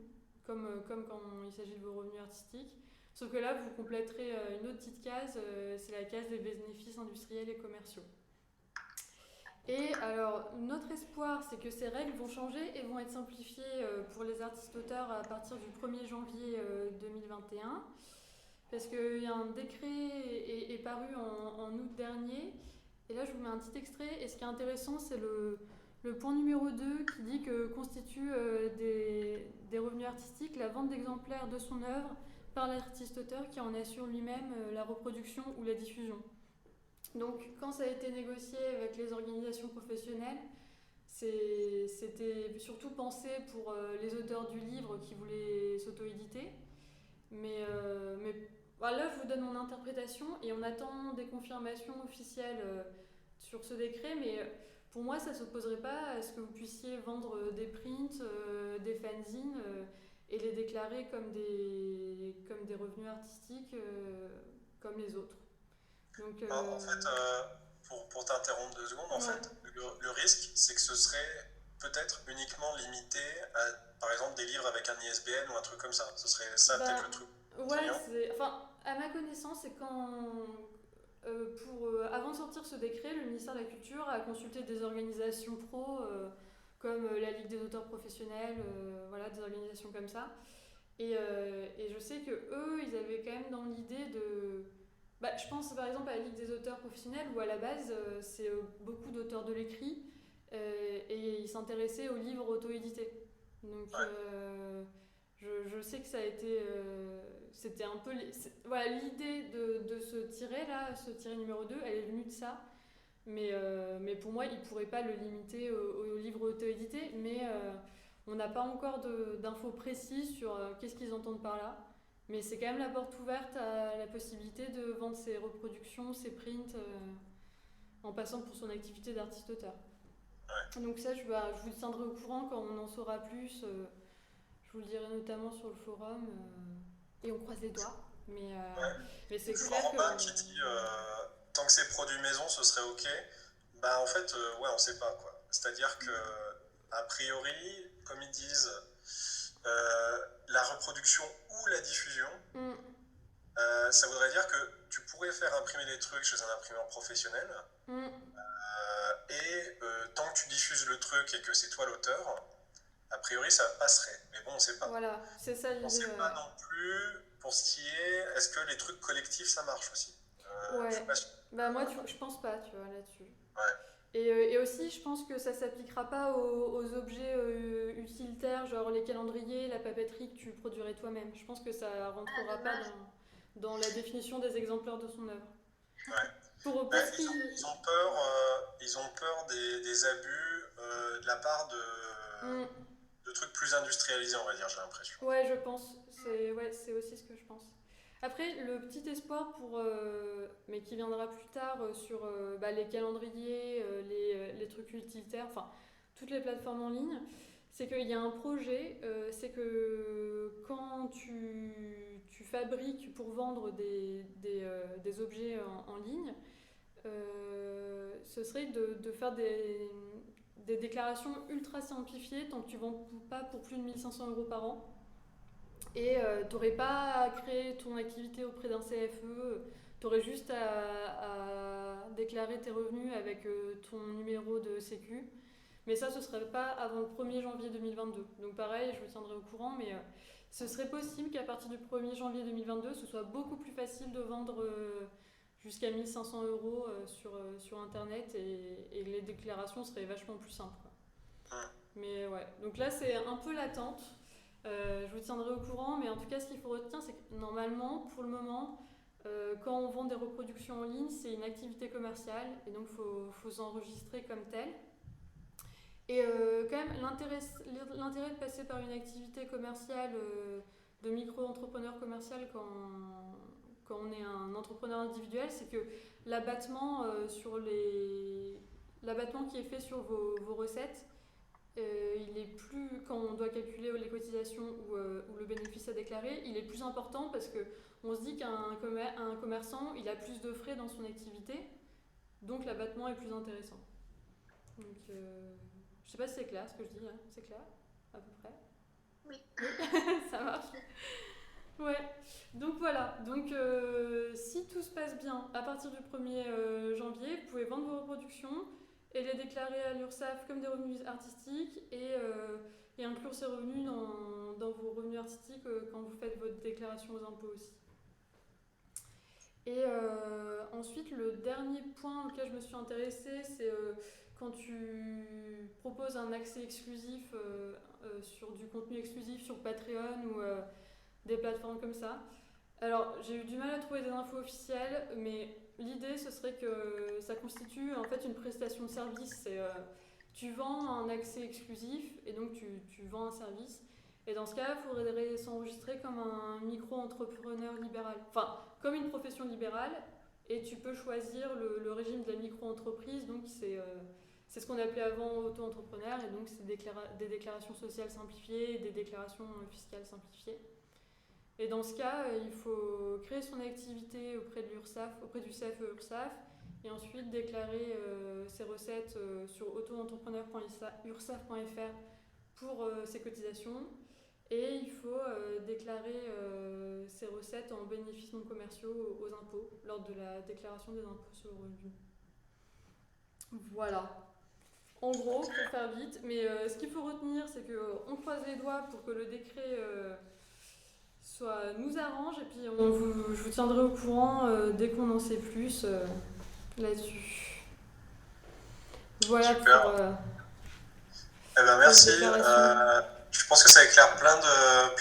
comme quand il s'agit de vos revenus artistiques. Sauf que là, vous compléterez une autre petite case, c'est la case des bénéfices industriels et commerciaux. Et alors, notre espoir, c'est que ces règles vont changer et vont être simplifiées pour les artistes-auteurs à partir du 1er janvier 2021. Parce qu'il y a un décret est paru en août dernier. Et là, je vous mets un petit extrait. Et ce qui est intéressant, c'est le point numéro 2 qui dit que constitue des revenus artistiques la vente d'exemplaires de son œuvre par l'artiste-auteur qui en assure lui-même la reproduction ou la diffusion. Donc, quand ça a été négocié avec les organisations professionnelles, c'était surtout pensé pour les auteurs du livre qui voulaient s'auto-éditer. Mais là, je vous donne mon interprétation et on attend des confirmations officielles sur ce décret. Mais pour moi, ça ne s'opposerait pas à ce que vous puissiez vendre des prints, des fanzines et les déclarer comme des revenus artistiques comme les autres. Donc, en fait, pour t'interrompre 2 secondes, en fait, le risque, c'est que ce serait peut-être uniquement limité à, par exemple, des livres avec un ISBN ou un truc comme ça. Ce serait ça peut-être le truc. Enfin, à ma connaissance, c'est quand... avant de sortir ce décret, le ministère de la Culture a consulté des organisations pro comme la Ligue des auteurs professionnels, voilà, des organisations comme ça. Et je sais que eux, ils avaient quand même dans l'idée de... je pense par exemple à la Ligue des auteurs professionnels où à la base, c'est beaucoup d'auteurs de l'écrit et ils s'intéressaient aux livres auto-édités. Donc je sais que ça a été... c'était un peu... Voilà, l'idée de ce tiret là, ce tiret numéro 2, elle est venue de ça. Mais pour moi, ils ne pourraient pas le limiter aux livres auto-édités. Mais on n'a pas encore d'infos précises sur qu'est-ce qu'ils entendent par là. Mais c'est quand même la porte ouverte à la possibilité de vendre ses reproductions, ses prints, en passant pour son activité d'artiste-auteur. Donc ça, je vous tiendrai au courant quand on en saura plus. Je vous le dirai notamment sur le forum. Et on croise les doigts. Mais c'est clair que... Robin qui dit tant que c'est produit maison, ce serait ok. Bah en fait, on sait pas quoi. C'est-à-dire que a priori, comme ils disent, la reproduction ou la diffusion, ça voudrait dire que tu pourrais faire imprimer des trucs chez un imprimeur professionnel. Et tant que tu diffuses le truc et que c'est toi l'auteur, a priori ça passerait. Mais bon, on sait pas. Voilà, c'est ça l'idée. On sait pas non plus pour ce qui est, est-ce que les trucs collectifs ça marche aussi. Moi, je pense pas, tu vois, là-dessus. Et aussi, je pense que ça s'appliquera pas aux objets utilitaires, genre les calendriers, la papeterie que tu produirais toi-même. Je pense que ça rentrera pas dans la définition des exemplaires de son œuvre. Ils ont peur des abus de la part de trucs plus industrialisés, on va dire, j'ai l'impression. Ouais, je pense. C'est aussi ce que je pense. Après, le petit espoir mais qui viendra plus tard sur les calendriers, les trucs utilitaires, enfin toutes les plateformes en ligne, c'est qu'il y a un projet, c'est que quand tu fabriques pour vendre des objets en ligne, ce serait de faire des déclarations ultra simplifiées tant que tu ne vends pas pour plus de 1 500 € par an. Et tu n'aurais pas à créer ton activité auprès d'un CFE, tu aurais juste à déclarer tes revenus avec ton numéro de sécu. Mais ça, ce ne serait pas avant le 1er janvier 2022. Donc pareil, je vous tiendrai au courant, mais ce serait possible qu'à partir du 1er janvier 2022, ce soit beaucoup plus facile de vendre jusqu'à 1 500 € sur Internet et les déclarations seraient vachement plus simples. Mais ouais, donc là, c'est un peu l'attente. Je vous tiendrai au courant, mais en tout cas, ce qu'il faut retenir, c'est que normalement, pour le moment, quand on vend des reproductions en ligne, c'est une activité commerciale et donc il faut s'enregistrer comme tel. Et quand même, l'intérêt de passer par une activité commerciale, de micro-entrepreneur commercial quand on est un entrepreneur individuel, c'est que l'abattement qui est fait sur vos recettes, il est plus, quand on doit calculer les cotisations ou le bénéfice à déclarer, il est plus important parce qu'on se dit qu'un commerçant, il a plus de frais dans son activité, donc l'abattement est plus intéressant. Donc, je sais pas si c'est clair ce que je dis, hein. C'est clair à peu près? Oui. Ça marche. Ouais, donc voilà. Donc si tout se passe bien, à partir du 1er janvier, vous pouvez vendre vos reproductions et les déclarer à l'URSSAF comme des revenus artistiques et inclure ces revenus dans vos revenus artistiques quand vous faites votre déclaration aux impôts aussi. Et ensuite, le dernier point auquel je me suis intéressée, c'est quand tu proposes un accès exclusif sur du contenu exclusif sur Patreon ou des plateformes comme ça. Alors, j'ai eu du mal à trouver des infos officielles, mais l'idée, ce serait que ça constitue en fait une prestation de service. Tu vends un accès exclusif et donc tu vends un service. Et dans ce cas, il faudrait s'enregistrer comme un micro-entrepreneur libéral. Enfin, comme une profession libérale. Et tu peux choisir le régime de la micro-entreprise. Donc, c'est ce qu'on appelait avant auto-entrepreneur. Et donc, c'est des déclarations sociales simplifiées et des déclarations fiscales simplifiées. Et dans ce cas, il faut créer son activité auprès de l'URSSAF, auprès du CFE URSSAF, et ensuite déclarer ses recettes sur auto-entrepreneur.ursaf.fr pour ses cotisations. Et il faut déclarer ses recettes en bénéfices non commerciaux aux impôts lors de la déclaration des impôts sur le revenu. Voilà. En gros, pour faire vite. Mais ce qu'il faut retenir, c'est qu'on croise les doigts pour que le décret nous arrange. Et puis je vous tiendrai au courant dès qu'on en sait plus là-dessus. Voilà. Super. Pour... Eh ben, merci. Je pense que ça éclaire plein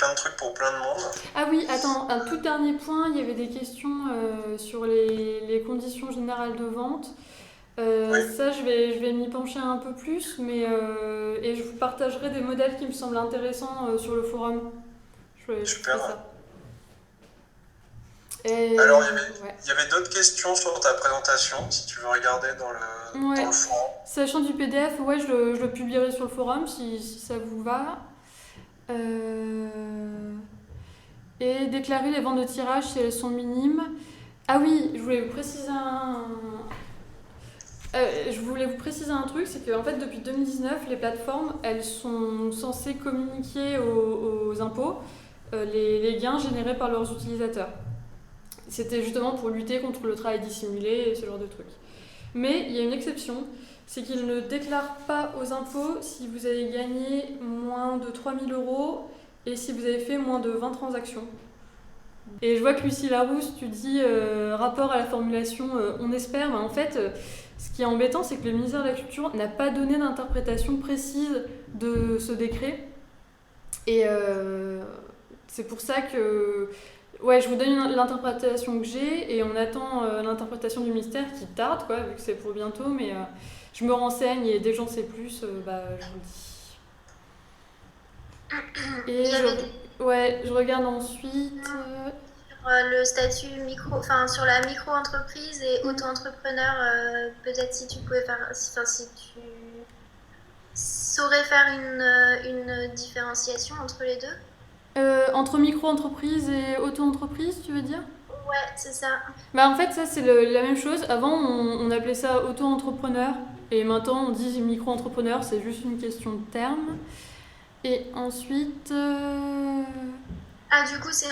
de trucs pour plein de monde. Ah oui, attends, un tout dernier point, il y avait des questions sur les conditions générales de vente. Oui. Ça, je vais m'y pencher un peu plus, mais et je vous partagerai des modèles qui me semblent intéressants sur le forum. Super. Ça. Alors, il y avait d'autres questions sur ta présentation, si tu veux regarder dans le forum. Sachant du PDF, je le publierai sur le forum si ça vous va. Et déclarer les ventes de tirage si elles sont minimes. Ah oui, je voulais vous préciser un truc, c'est qu'en fait depuis 2019, les plateformes, elles sont censées communiquer aux impôts les gains générés par leurs utilisateurs. C'était justement pour lutter contre le travail dissimulé et ce genre de trucs. Mais il y a une exception, c'est qu'ils ne déclarent pas aux impôts si vous avez gagné moins de 3 000 € et si vous avez fait moins de 20 transactions. Et je vois que Lucie Larousse, tu dis rapport à la formulation on espère, mais en fait, ce qui est embêtant, c'est que le ministère de la Culture n'a pas donné d'interprétation précise de ce décret. Et c'est pour ça que je vous donne l'interprétation que j'ai et on attend l'interprétation du ministère qui tarde, vu que c'est pour bientôt, mais je me renseigne et dès que j'en sais plus, je vous le dis. Et je regarde ensuite... Sur le statut sur la micro-entreprise et auto-entrepreneur, peut-être si tu pouvais faire... si tu saurais faire une différenciation entre les deux. Entre micro-entreprise et auto-entreprise, tu veux dire ? Ouais, c'est ça. En fait, ça, c'est la même chose. Avant, on appelait ça auto-entrepreneur. Et maintenant, on dit micro-entrepreneur. C'est juste une question de terme. Et ensuite... Ah, du coup, c'est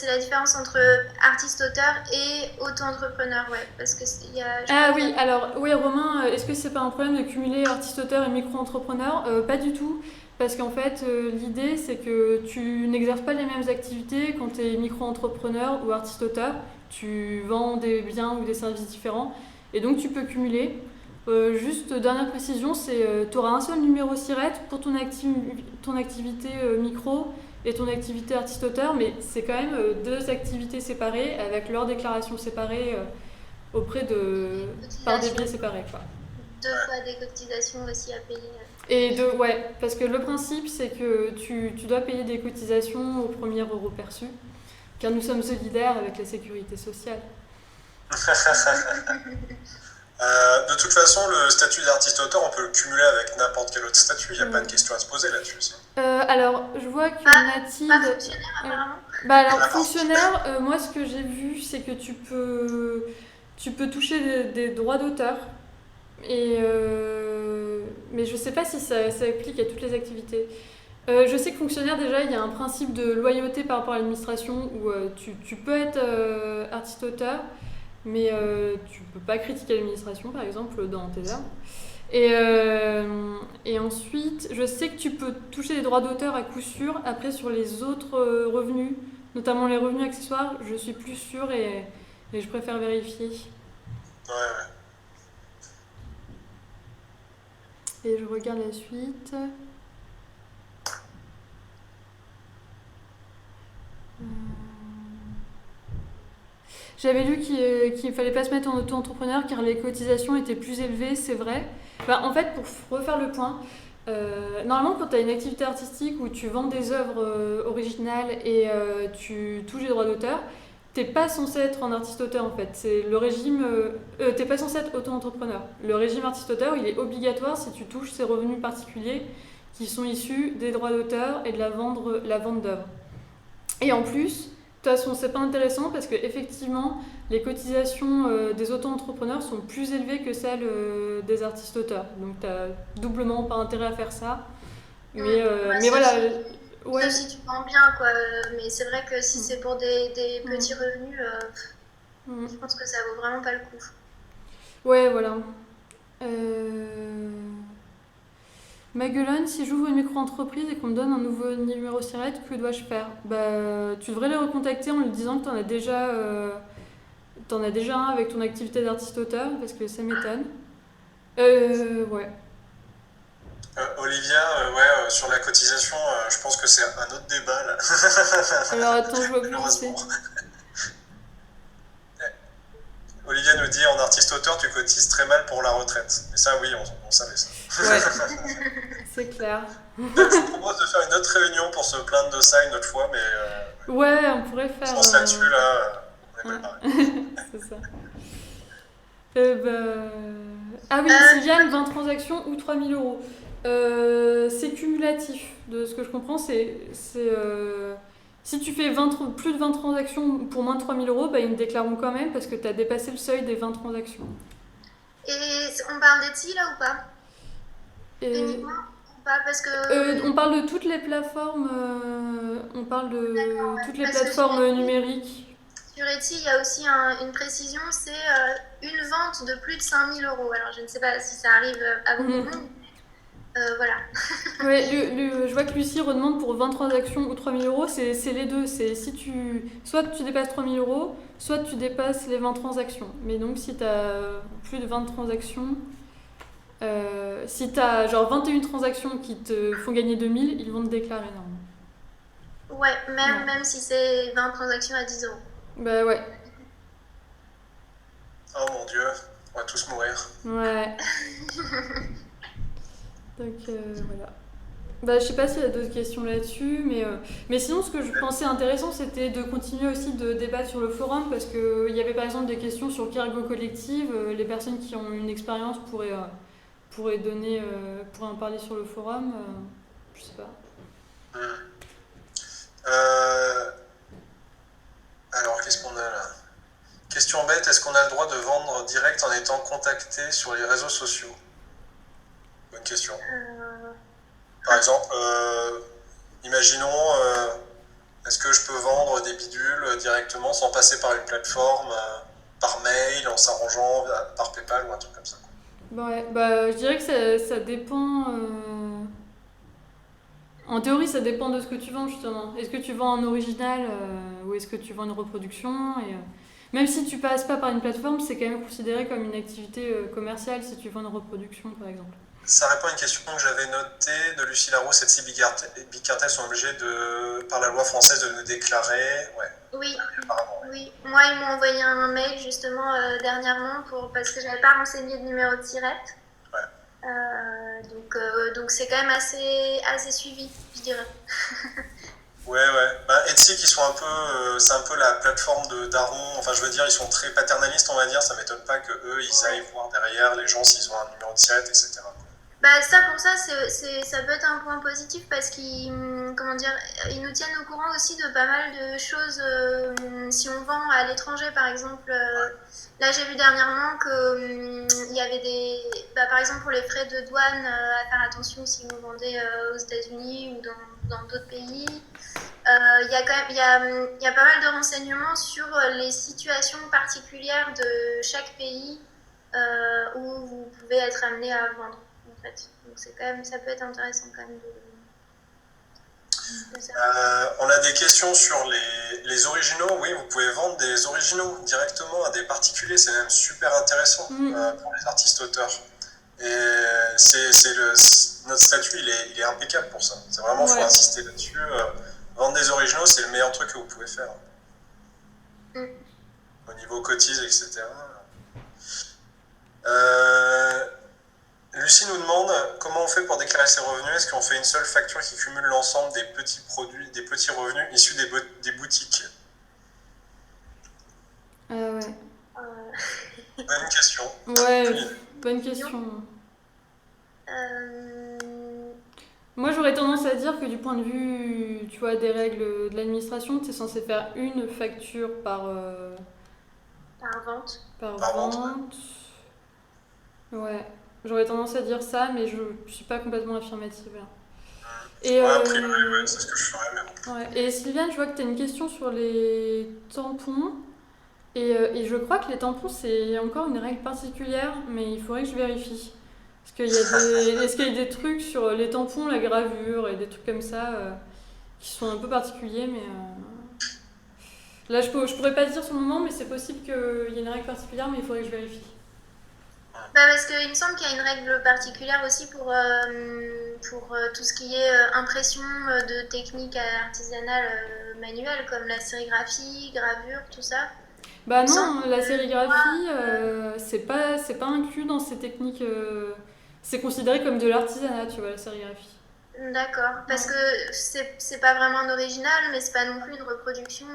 la différence entre artiste-auteur et auto-entrepreneur, parce que il y a... Ah oui, alors, Romain, est-ce que c'est pas un problème de cumuler artiste-auteur et micro-entrepreneur ? Pas du tout. Parce qu'en fait, l'idée, c'est que tu n'exerces pas les mêmes activités quand tu es micro-entrepreneur ou artiste-auteur. Tu vends des biens ou des services différents. Et donc, tu peux cumuler. Juste, dernière précision, c'est tu auras un seul numéro SIRET pour ton activité micro et ton activité artiste-auteur. Mais c'est quand même deux activités séparées avec leurs déclarations séparées par des biais séparés. Deux fois des cotisations aussi à payer. Et parce que le principe, c'est que tu dois payer des cotisations au premier euro perçu, car nous sommes solidaires avec la sécurité sociale. De toute façon, le statut d'artiste-auteur, on peut le cumuler avec n'importe quel autre statut, il n'y a pas de question à se poser là-dessus aussi. Alors, je vois que Mathilde... Pas fonctionnaire, apparemment. Alors, fonctionnaire, moi, ce que j'ai vu, c'est que tu peux toucher des droits d'auteur. Mais je sais pas si ça applique à toutes les activités. Je sais que fonctionnaire, déjà, il y a un principe de loyauté par rapport à l'administration où tu peux être artiste-auteur, mais tu peux pas critiquer l'administration, par exemple, dans tes œuvres. Et ensuite, je sais que tu peux toucher des droits d'auteur à coup sûr. Après, sur les autres revenus, notamment les revenus accessoires, je suis plus sûre et je préfère vérifier. Ouais. Et je regarde la suite. J'avais lu qu'il ne fallait pas se mettre en auto-entrepreneur car les cotisations étaient plus élevées, c'est vrai. En fait, pour refaire le point, normalement quand tu as une activité artistique où tu vends des œuvres originales et tu touches les droits d'auteur, t'es pas censé être en artiste-auteur en fait. C'est le régime. T'es pas censé être auto-entrepreneur. Le régime artiste-auteur, il est obligatoire si tu touches ces revenus particuliers qui sont issus des droits d'auteur et de la vente d'œuvres. Et en plus, toute façon, c'est pas intéressant parce que effectivement, les cotisations des auto-entrepreneurs sont plus élevées que celles des artistes-auteurs. Donc, t'as doublement pas intérêt à faire ça. Mais voilà. Sauf si tu vends bien, quoi. Mais c'est vrai que si c'est pour des petits revenus, je pense que ça vaut vraiment pas le coup. Ouais, voilà. Maguelone, si j'ouvre une micro-entreprise et qu'on me donne un nouveau numéro SIRET, que dois-je faire? Tu devrais les recontacter en lui disant que t'en as déjà un avec ton activité d'artiste-auteur, parce que ça m'étonne. Ouais. Olivia, sur la cotisation, je pense que c'est un autre débat là. Alors attends, je vois plus où c'est. Olivia nous dit en artiste-auteur, tu cotises très mal pour la retraite. Et ça, oui, on savait ça. Ouais, c'est clair. Je vous propose de faire une autre réunion pour se plaindre de ça une autre fois, mais. Ouais, on pourrait faire. Je pense là-dessus, là, on est préparé. C'est ça. Ah oui, Sylviane, 20 transactions ou 3 000 euros. C'est cumulatif. De ce que je comprends, si tu fais plus de 20 transactions pour moins de 3 000 euros, ils me déclareront quand même parce que tu as dépassé le seuil des 20 transactions. Et on parle d'Etsy là ou pas? Uniquement ou pas? Parce que... on parle de toutes les plateformes, numériques. Sur Etsy, il y a aussi une précision, c'est une vente de plus de 5 000 euros. Alors, je ne sais pas si ça arrive à beaucoup de monde. Voilà. Ouais, je vois que Lucie redemande pour 20 transactions ou 3 000 euros, c'est les deux. C'est soit tu dépasses 3 000 euros, soit tu dépasses les 20 transactions. Mais donc, si tu as plus de 20 transactions, si tu as genre 21 transactions qui te font gagner 2 000, ils vont te déclarer normalement. Ouais, même si c'est 20 transactions à 10 euros. Bah ouais. Oh mon Dieu, on va tous mourir. Ouais. Donc voilà. Je sais pas s'il y a d'autres questions là-dessus, mais sinon ce que je pensais intéressant c'était de continuer aussi de débattre sur le forum parce qu'il y avait par exemple des questions sur Cargo Collective, les personnes qui ont une expérience pourraient en parler sur le forum, je sais pas. Alors qu'est-ce qu'on a là? Question bête, est-ce qu'on a le droit de vendre direct en étant contacté sur les réseaux sociaux? Bonne question. Par exemple, imaginons, est-ce que je peux vendre des bidules directement sans passer par une plateforme, par mail, en s'arrangeant par PayPal ou un truc comme ça? Ouais, je dirais que ça dépend. En théorie, ça dépend de ce que tu vends justement. Est-ce que tu vends un original ou est-ce que tu vends une reproduction même si tu passes pas par une plateforme, c'est quand même considéré comme une activité commerciale si tu vends une reproduction par exemple. Ça répond à une question que j'avais notée de Lucie Larose. Etsy Big Cartel sont obligés par la loi française de nous déclarer. Ouais. Oui. Oui. Moi, ils m'ont envoyé un mail justement dernièrement parce que j'avais pas renseigné de numéro de SIRET. Ouais. Donc c'est quand même assez suivi, je dirais. Ouais. Etsy, qui sont c'est un peu la plateforme de Daron. Enfin, je veux dire, ils sont très paternalistes, on va dire. Ça m'étonne pas que eux, ils aillent voir derrière les gens s'ils ont un numéro de SIRET, etc. Pour ça, ça peut être un point positif parce qu'ils nous tiennent au courant aussi de pas mal de choses. Si on vend à l'étranger, par exemple, là j'ai vu dernièrement qu'il y avait par exemple pour les frais de douane, à faire attention si vous vendez aux États-Unis ou dans d'autres pays. Il y a pas mal de renseignements sur les situations particulières de chaque pays où vous pouvez être amené à vendre. Donc ça peut être intéressant quand même de savoir. On a des questions sur les originaux. Oui, vous pouvez vendre des originaux directement à des particuliers. C'est même super intéressant pour les artistes-auteurs. Et notre statut, il est impeccable pour ça. C'est vraiment, faut insister là-dessus. Vendre des originaux, c'est le meilleur truc que vous pouvez faire. Au niveau cotise, etc. Lucie nous demande comment on fait pour déclarer ses revenus. Est-ce qu'on fait une seule facture qui cumule l'ensemble des petits produits, des petits revenus issus des boutiques? Ouais. Bonne question. Ouais, bonne question. Moi, j'aurais tendance à dire que du point de vue, tu vois, des règles de l'administration, tu es censé faire une facture Par vente. par Par vente, vente. Ouais, j'aurais tendance à dire ça, mais je suis pas complètement affirmative là. Et, ouais, a priori, ouais, c'est ce que je ferais, mais bon. ouais. Et Sylviane, je vois que tu as une question sur les tampons. Et je crois que les tampons, c'est encore une règle particulière, mais il faudrait que je vérifie. Parce qu'il y a est-ce qu'il y a des trucs sur les tampons, la gravure et des trucs comme ça qui sont un peu particuliers, mais là je pourrais pas te dire sur le moment, mais c'est possible qu'il y ait une règle particulière, mais il faudrait que je vérifie. Parce qu'il me semble qu'il y a une règle particulière aussi pour tout ce qui est impression de techniques artisanales manuelles, comme la sérigraphie, gravure, tout ça. Bah non, la sérigraphie, c'est pas inclus dans ces techniques. C'est considéré comme de l'artisanat, tu vois, la sérigraphie. D'accord, parce que c'est pas vraiment un original, mais c'est pas non plus une reproduction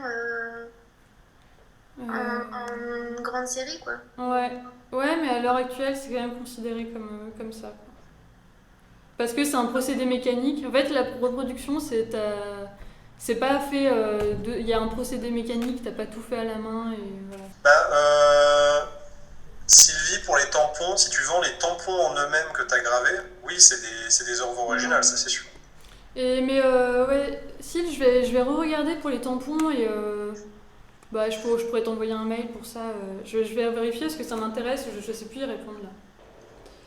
en grande série, quoi. Ouais, mais à l'heure actuelle, c'est quand même considéré comme ça, quoi. Parce que c'est un procédé mécanique. En fait, la reproduction, c'est pas fait. Il y a un procédé mécanique, t'as pas tout fait à la main et voilà. Sylvie, pour les tampons, si tu vends les tampons en eux-mêmes que tu as gravés, oui, c'est des œuvres originales, ça c'est sûr. Mais ouais, Syl, je vais re-regarder pour les tampons et bah, je pourrais t'envoyer un mail pour ça. Je vais vérifier parce que ça m'intéresse, je sais plus y répondre là.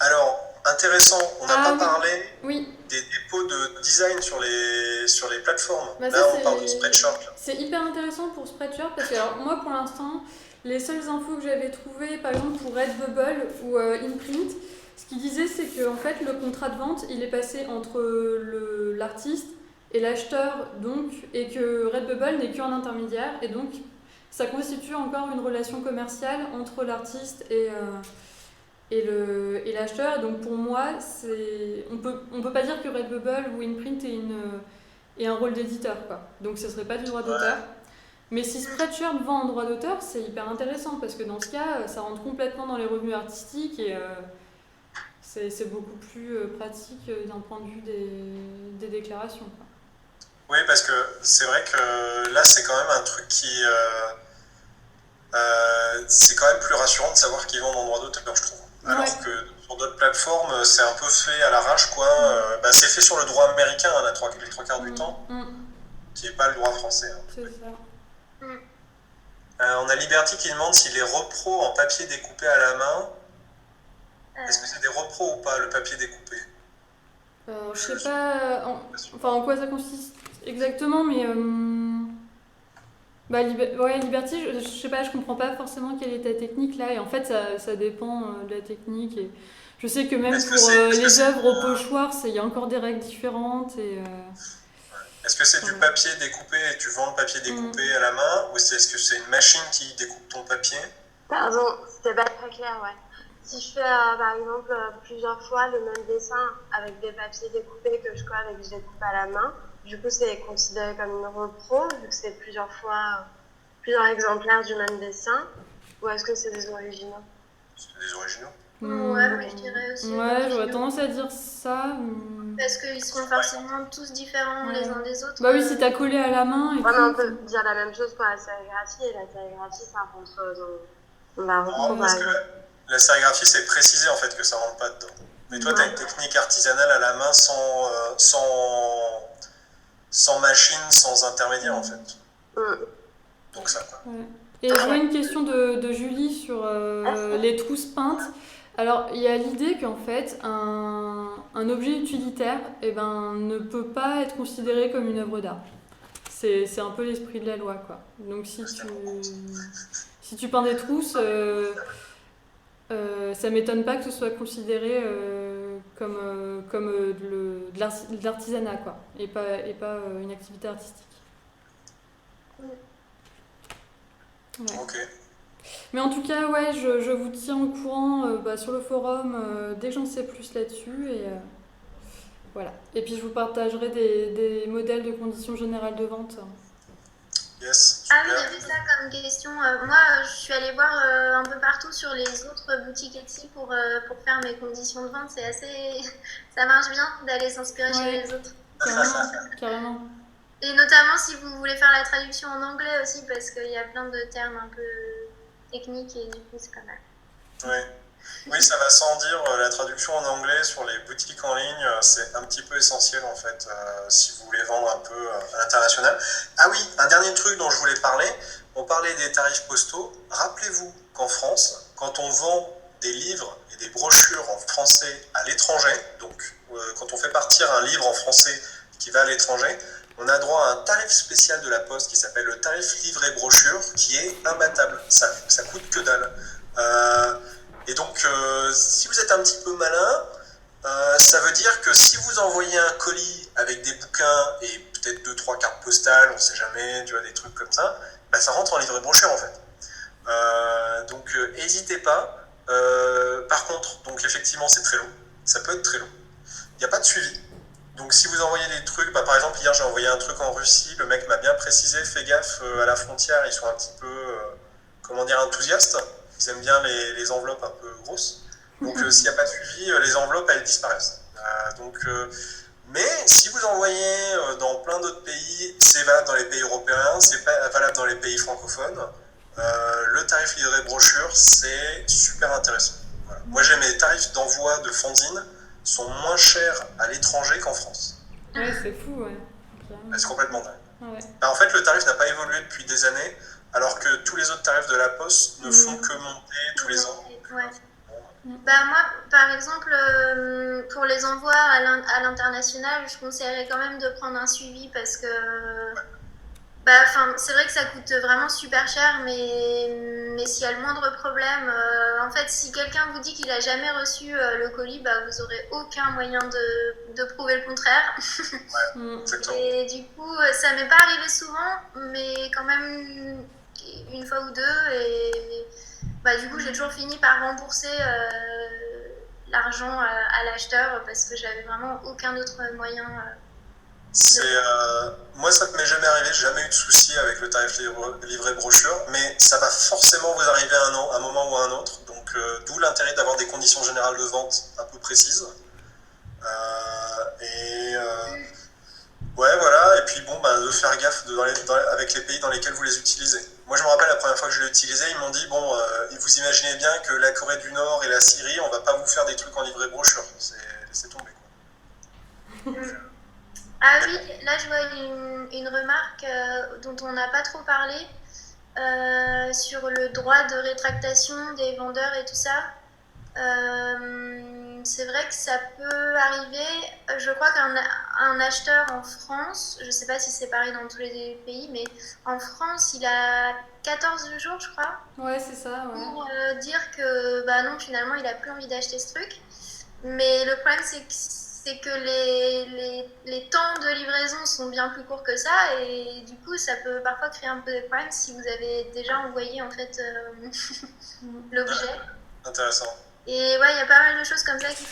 Alors, intéressant, on n'a pas parlé oui. des dépôts de design sur les plateformes. Bah, là, on parle de Spreadshirt. C'est hyper intéressant pour Spreadshirt parce que alors, moi, pour l'instant, les seules infos que j'avais trouvées, par exemple pour Redbubble ou InPrint, ce qu'ils disaient, c'est que en fait, le contrat de vente, il est passé entre l'artiste et l'acheteur, donc, et que Redbubble n'est qu'un intermédiaire, et donc ça constitue encore une relation commerciale entre l'artiste et l'acheteur. Donc pour moi, on peut pas dire que Redbubble ou InPrint ait un rôle d'éditeur, quoi. Donc ce serait pas du droit d'auteur. Mais si Spreadshirt vend en droit d'auteur, c'est hyper intéressant parce que dans ce cas, ça rentre complètement dans les revenus artistiques et c'est beaucoup plus pratique d'un point de vue des déclarations, quoi. Oui, parce que c'est vrai que là, c'est quand même un truc qui... c'est quand même plus rassurant de savoir qu'ils vendent en droit d'auteur, je trouve. Alors que sur d'autres plateformes, c'est un peu fait à l'arrache, quoi. C'est fait sur le droit américain, les trois quarts du temps, qui n'est pas le droit français. Hein. C'est ça. On a Liberty qui demande si les repros en papier découpé à la main, est-ce que c'est des repros ou pas, le papier découpé? Je sais pas en quoi ça consiste exactement, mais Liberty, je sais pas, je comprends pas forcément quelle est ta technique là, et en fait ça dépend de la technique. Et je sais que même pour les œuvres au pochoir, il y a encore des règles différentes. Est-ce que c'est du papier découpé et tu vends le papier découpé à la main, ou est-ce que c'est une machine qui découpe ton papier? Pardon, c'était pas très clair, ouais. Si je fais par exemple plusieurs fois le même dessin avec des papiers découpés que je colle et que je découpe à la main, du coup c'est considéré comme une repro vu que c'est plusieurs exemplaires du même dessin, ou est-ce que c'est des originaux? C'est des originaux. Ouais, je dirais aussi. Ouais, j'aurais tendance à dire ça. Parce qu'ils seront forcément tous différents les uns des autres. Bah oui, si t'as collé à la main. Ouais, mais on peut dire la même chose pour la sérigraphie, et la sérigraphie ça rentre dans la repro par exemple. La sérigraphie, c'est précisé en fait que ça rentre pas dedans. Mais toi, tu as une technique artisanale à la main sans machine, sans intermédiaire en fait. Donc ça quoi. Et je vois une question de Julie sur les trousses peintes. Alors, il y a l'idée qu'en fait, un objet utilitaire ne peut pas être considéré comme une œuvre d'art. C'est un peu l'esprit de la loi, quoi. Donc si tu peins des trousses, ça m'étonne pas que ce soit considéré comme de l'artisanat, quoi, et pas une activité artistique. Ouais. Ok. Mais en tout cas, ouais, je vous tiens au courant sur le forum dès que j'en sais plus là-dessus. Et voilà. Et puis je vous partagerai des modèles de conditions générales de vente. Yes, Ah oui, super. j'ai vu ça comme question. Moi, je suis allée voir un peu partout sur les autres boutiques Etsy pour faire mes conditions de vente. C'est assez... Ça marche bien d'aller s'inspirer chez Ouais, les autres. carrément, carrément. Et notamment si vous voulez faire la traduction en anglais aussi, parce qu'il y a plein de termes un peu techniques et du coup, c'est pas mal. Oui. Oui, ça va sans dire, la traduction en anglais sur les boutiques en ligne, c'est un petit peu essentiel en fait, si vous voulez vendre un peu à l'international. Ah oui, un dernier truc dont je voulais parler, on parlait des tarifs postaux. Rappelez-vous qu'en France, quand on vend des livres et des brochures en français à l'étranger, donc quand on fait partir un livre en français qui va à l'étranger, on a droit à un tarif spécial de la Poste qui s'appelle le tarif livret brochure, qui est imbattable. Ça coûte que dalle. Et donc, si vous êtes un petit peu malin, ça veut dire que si vous envoyez un colis avec des bouquins et peut-être 2-3 cartes postales, on sait jamais, tu vois, des trucs comme ça, bah, ça rentre en livret brochure en fait. Donc, n'hésitez pas. Par contre, donc effectivement, c'est très long. Ça peut être très long. Il n'y a pas de suivi. Donc, si vous envoyez des trucs, bah, par exemple, hier j'ai envoyé un truc en Russie, le mec m'a bien précisé, fais gaffe à la frontière, ils sont un petit peu, comment dire, enthousiastes. Ils aiment bien les enveloppes un peu grosses. Donc, s'il n'y a pas de suivi, les enveloppes, elles disparaissent. Mais si vous envoyez dans plein d'autres pays, c'est valable dans les pays européens, c'est pas valable dans les pays francophones. Le tarif livré brochure, c'est super intéressant. Voilà. Moi, j'ai mes tarifs d'envoi de fanzine sont moins chers à l'étranger qu'en France. Ouais, c'est fou, ouais. C'est complètement dingue. Ouais. En fait, le tarif n'a pas évolué depuis des années, alors que tous les autres tarifs de la Poste ne font que monter tous les ans. Ouais. Bah moi, par exemple, pour les envois à l'international, je conseillerais quand même de prendre un suivi parce que bah, c'est vrai que ça coûte vraiment super cher, mais s'il y a le moindre problème, en fait, si quelqu'un vous dit qu'il n'a jamais reçu le colis, bah, vous n'aurez aucun moyen de prouver le contraire. Ouais, exactement. Et du coup, ça m'est pas arrivé souvent, mais quand même une fois ou deux. Et bah, du coup, j'ai toujours fini par rembourser l'argent à l'acheteur parce que j'avais vraiment aucun autre moyen. Moi, ça ne m'est jamais arrivé, j'ai jamais eu de souci avec le tarif livré brochure, mais ça va forcément vous arriver à un moment ou à un autre. Donc, d'où l'intérêt d'avoir des conditions générales de vente un peu précises. Ouais, voilà. Et puis, bon, bah, de faire gaffe avec les pays dans lesquels vous les utilisez. Moi, je me rappelle la première fois que je l'ai utilisé, ils m'ont dit bon, vous imaginez bien que la Corée du Nord et la Syrie, on va pas vous faire des trucs en livré brochure. Laissez tomber, quoi. Ah oui, là je vois une remarque dont on n'a pas trop parlé sur le droit de rétractation des vendeurs et tout ça. C'est vrai que ça peut arriver. Je crois qu'un acheteur en France, je ne sais pas si c'est pareil dans tous les pays, mais en France, il a 14 jours, je crois. Ouais, c'est ça, ouais. Pour dire que bah non, finalement, il n'a plus envie d'acheter ce truc. Mais le problème, c'est que les temps de livraison sont bien plus courts que ça et du coup ça peut parfois créer un peu de problème si vous avez déjà envoyé en fait l'objet. Intéressant. Et ouais, il y a pas mal de choses comme ça qu'il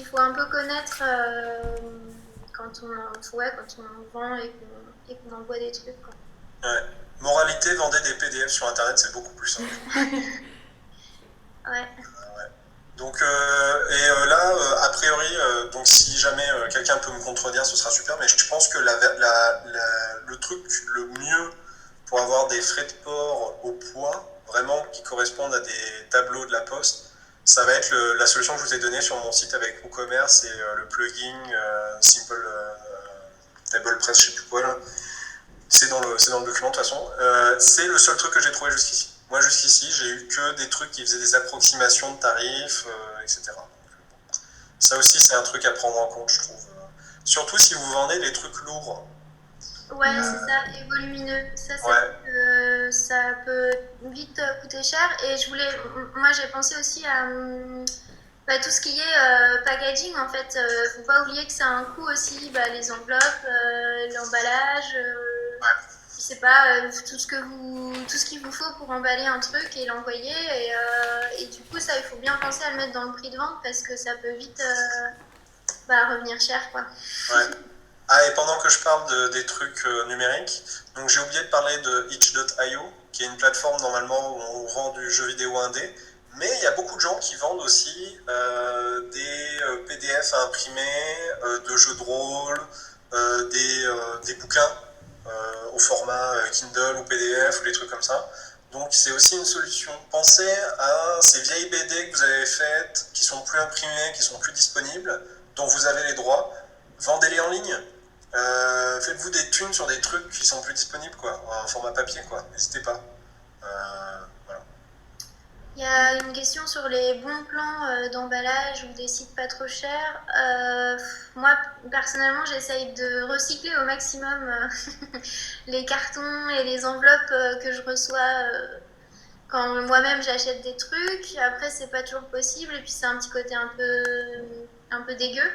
faut un peu connaître quand on vend et qu'on envoie des trucs, quoi. Ouais. Moralité, vendez des PDF sur internet, c'est beaucoup plus simple. Ouais. Donc, là, a priori, donc si jamais quelqu'un peut me contredire, ce sera super, mais je pense que le truc le mieux pour avoir des frais de port au poids, vraiment qui correspondent à des tableaux de la Poste, ça va être la solution que je vous ai donnée sur mon site avec WooCommerce et le plugin Simple Table Press, je sais plus quoi là. C'est dans le document de toute façon. C'est le seul truc que j'ai trouvé jusqu'ici. Moi, jusqu'ici, j'ai eu que des trucs qui faisaient des approximations de tarifs, etc. Donc, ça aussi, c'est un truc à prendre en compte, je trouve. Surtout si vous vendez des trucs lourds. Ouais, c'est ça, et volumineux. Ça, ça peut vite coûter cher. Et moi, j'ai pensé aussi à tout ce qui est packaging, en fait. Faut pas oublier que ça a un coût aussi, les enveloppes, l'emballage. Je sais pas, tout ce qu'il vous faut pour emballer un truc et l'envoyer. Et du coup, ça, il faut bien penser à le mettre dans le prix de vente parce que ça peut vite revenir cher, quoi. Ouais. Ah, et pendant que je parle des trucs numériques, donc j'ai oublié de parler de itch.io, qui est une plateforme normalement où on vend du jeu vidéo indé, mais il y a beaucoup de gens qui vendent aussi des PDF à imprimer, de jeux de rôle, des bouquins au format Kindle ou PDF ou des trucs comme ça. Donc c'est aussi une solution. Pensez à ces vieilles BD que vous avez faites, qui sont plus imprimées, qui sont plus disponibles, dont vous avez les droits. Vendez-les en ligne. Faites-vous des thunes sur des trucs qui sont plus disponibles, quoi, en format papier, quoi. N'hésitez pas. Voilà. Il y a une question sur les bons plans d'emballage ou des sites pas trop chers. Moi, personnellement, j'essaye de recycler au maximum les cartons et les enveloppes que je reçois quand moi-même j'achète des trucs. Après, c'est pas toujours possible et puis c'est un petit côté un peu dégueu.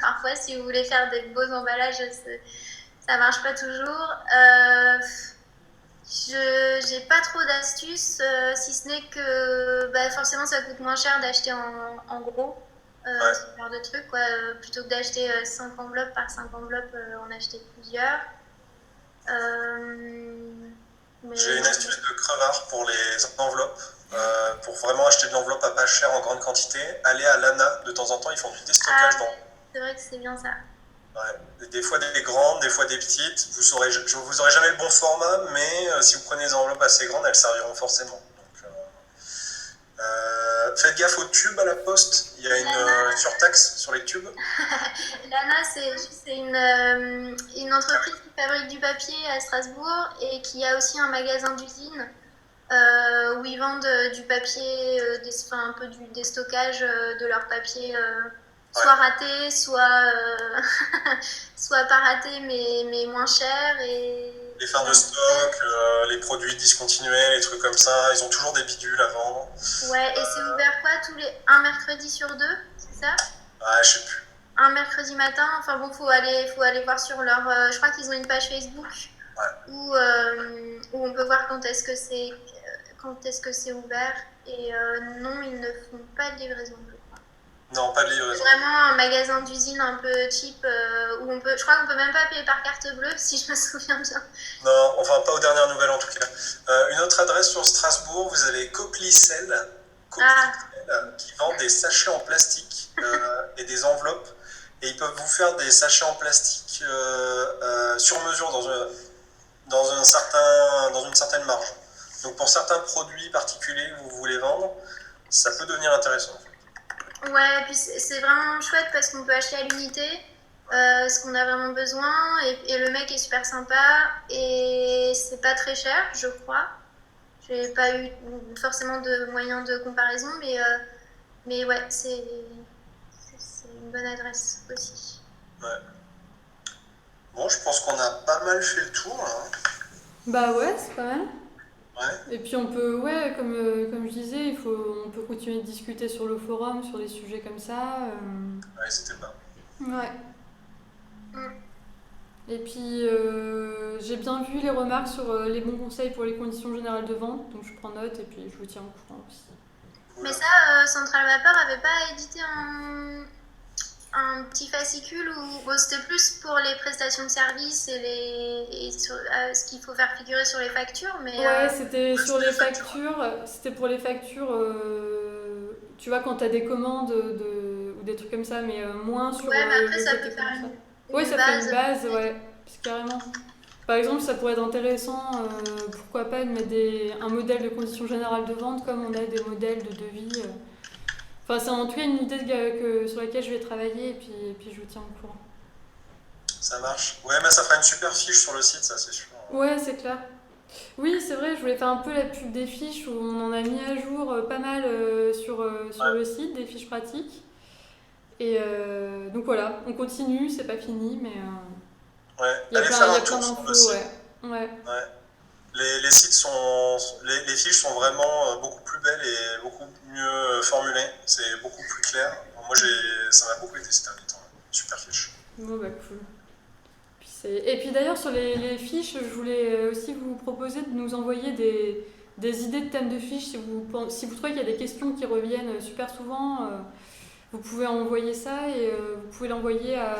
Parfois, si vous voulez faire des beaux emballages, ça marche pas toujours. J'ai pas trop d'astuces, si ce n'est que forcément ça coûte moins cher d'acheter en gros ce genre de trucs, quoi, plutôt que d'acheter 5 enveloppes par 5 enveloppes, en acheter plusieurs. J'ai une astuce de crevard pour les enveloppes. Pour vraiment acheter de l'enveloppe à pas cher en grande quantité, allez à l'ANA de temps en temps, ils font du déstockage c'est vrai que c'est bien ça. Ouais. Des fois des grandes, des fois des petites. Vous aurez jamais le bon format, mais si vous prenez des enveloppes assez grandes, elles serviront forcément. Donc, faites gaffe aux tubes à la poste. Il y a une surtaxe sur les tubes. Lana, c'est une entreprise qui fabrique du papier à Strasbourg et qui a aussi un magasin d'usine où ils vendent du papier, un peu du déstockage de leur papier, soit raté, soit, soit pas raté, mais moins cher. Les fins de stock, les produits discontinués, les trucs comme ça, ils ont toujours des bidules à vendre. Ouais, et c'est ouvert quoi, un mercredi sur 2, c'est ça? Ouais, je sais plus. Un mercredi matin, enfin bon, faut aller voir sur leur... je crois qu'ils ont une page Facebook où on peut voir quand est-ce que c'est ouvert. Et non, ils ne font pas de livraison. Non, pas de livraison. C'est vraiment un magasin d'usine un peu cheap où je crois qu'on peut même pas payer par carte bleue, si je me souviens bien. Non, enfin pas aux dernières nouvelles en tout cas. Une autre adresse sur Strasbourg, vous avez Coquelicel, qui vend des sachets en plastique et des enveloppes. Et ils peuvent vous faire des sachets en plastique sur mesure dans une certaine marge. Donc pour certains produits particuliers que vous voulez vendre, ça peut devenir intéressant. Ouais, et puis c'est vraiment chouette parce qu'on peut acheter à l'unité ce qu'on a vraiment besoin et le mec est super sympa et c'est pas très cher, je crois. J'ai pas eu forcément de moyens de comparaison, mais ouais, c'est une bonne adresse aussi. Ouais. Bon, je pense qu'on a pas mal fait le tour là. Bah ouais, c'est pas mal. Ouais. Et puis on peut, comme je disais, on peut continuer de discuter sur le forum, sur des sujets comme ça. Ouais, c'était pas. Ouais. Et puis j'ai bien vu les remarques sur les bons conseils pour les conditions générales de vente, donc je prends note et puis je vous tiens au courant aussi. Mais ça, Central Vapeur avait pas édité un petit fascicule où c'était plus pour les prestations de services et ce qu'il faut faire figurer sur les factures, mais ouais, c'était sur les factures, c'était pour les factures, tu vois, quand t'as des commandes ou des trucs comme ça, mais moins sur ouais, mais après le ça côté peut faire comme ça. une Oui, ça base, fait une base, ouais, carrément. Par exemple, ça pourrait être intéressant, pourquoi pas, de mettre un modèle de conditions générales de vente comme on a des modèles de devis. Enfin, c'est en tout cas une idée sur laquelle je vais travailler et puis je vous tiens au courant. Ça marche. Ouais, mais ça fera une super fiche sur le site, ça c'est sûr. Ouais, c'est clair. Oui, c'est vrai, je voulais faire un peu la pub des fiches où on en a mis à jour pas mal sur le site, des fiches pratiques. Et donc voilà, on continue, c'est pas fini, mais il y a plein d'infos. Ouais. Les sites les fiches sont vraiment beaucoup plus belles et beaucoup mieux formulées. C'est beaucoup plus clair. Moi, ça m'a beaucoup été ces derniers temps. Super fiche. Bon, bah cool. Et puis d'ailleurs, sur les fiches, je voulais aussi vous proposer de nous envoyer des idées de thèmes de fiches. Si vous trouvez qu'il y a des questions qui reviennent super souvent, vous pouvez envoyer ça et vous pouvez l'envoyer à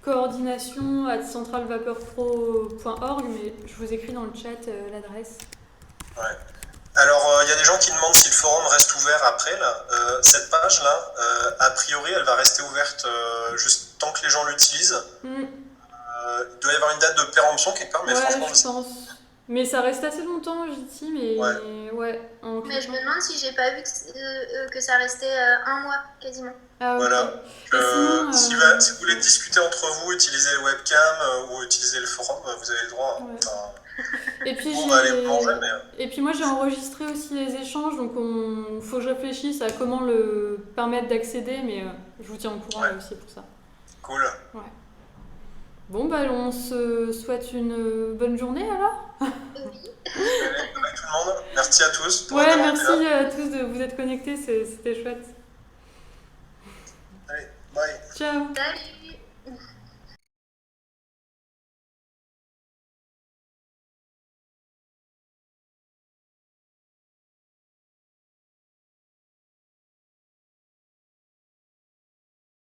coordination@centralvapeurpro.org, mais je vous écris dans le chat l'adresse. Ouais. Alors, il y a des gens qui demandent si le forum reste ouvert après. Là. Cette page-là, a priori, elle va rester ouverte juste tant que les gens l'utilisent. Il doit y avoir une date de péremption quelque part, mais franchement, je pense. Mais ça reste assez longtemps, JT, mais Mais je me demande si j'ai pas vu que ça restait un mois quasiment. Ah, okay. Voilà. Sinon, si vous voulez discuter entre vous, utiliser le webcam ou utiliser le forum, vous avez le droit. Ouais. Et puis, et puis moi j'ai enregistré aussi les échanges, donc il faut que je réfléchisse à comment le permettre d'accéder, mais je vous tiens au courant là aussi pour ça. Cool. Ouais. Bon, bah on se souhaite une bonne journée alors. Oui. Avec tout le monde. Merci à tous. Ouais, merci à tous de vous être connectés, c'était chouette. Allez, bye. Ciao. Salut.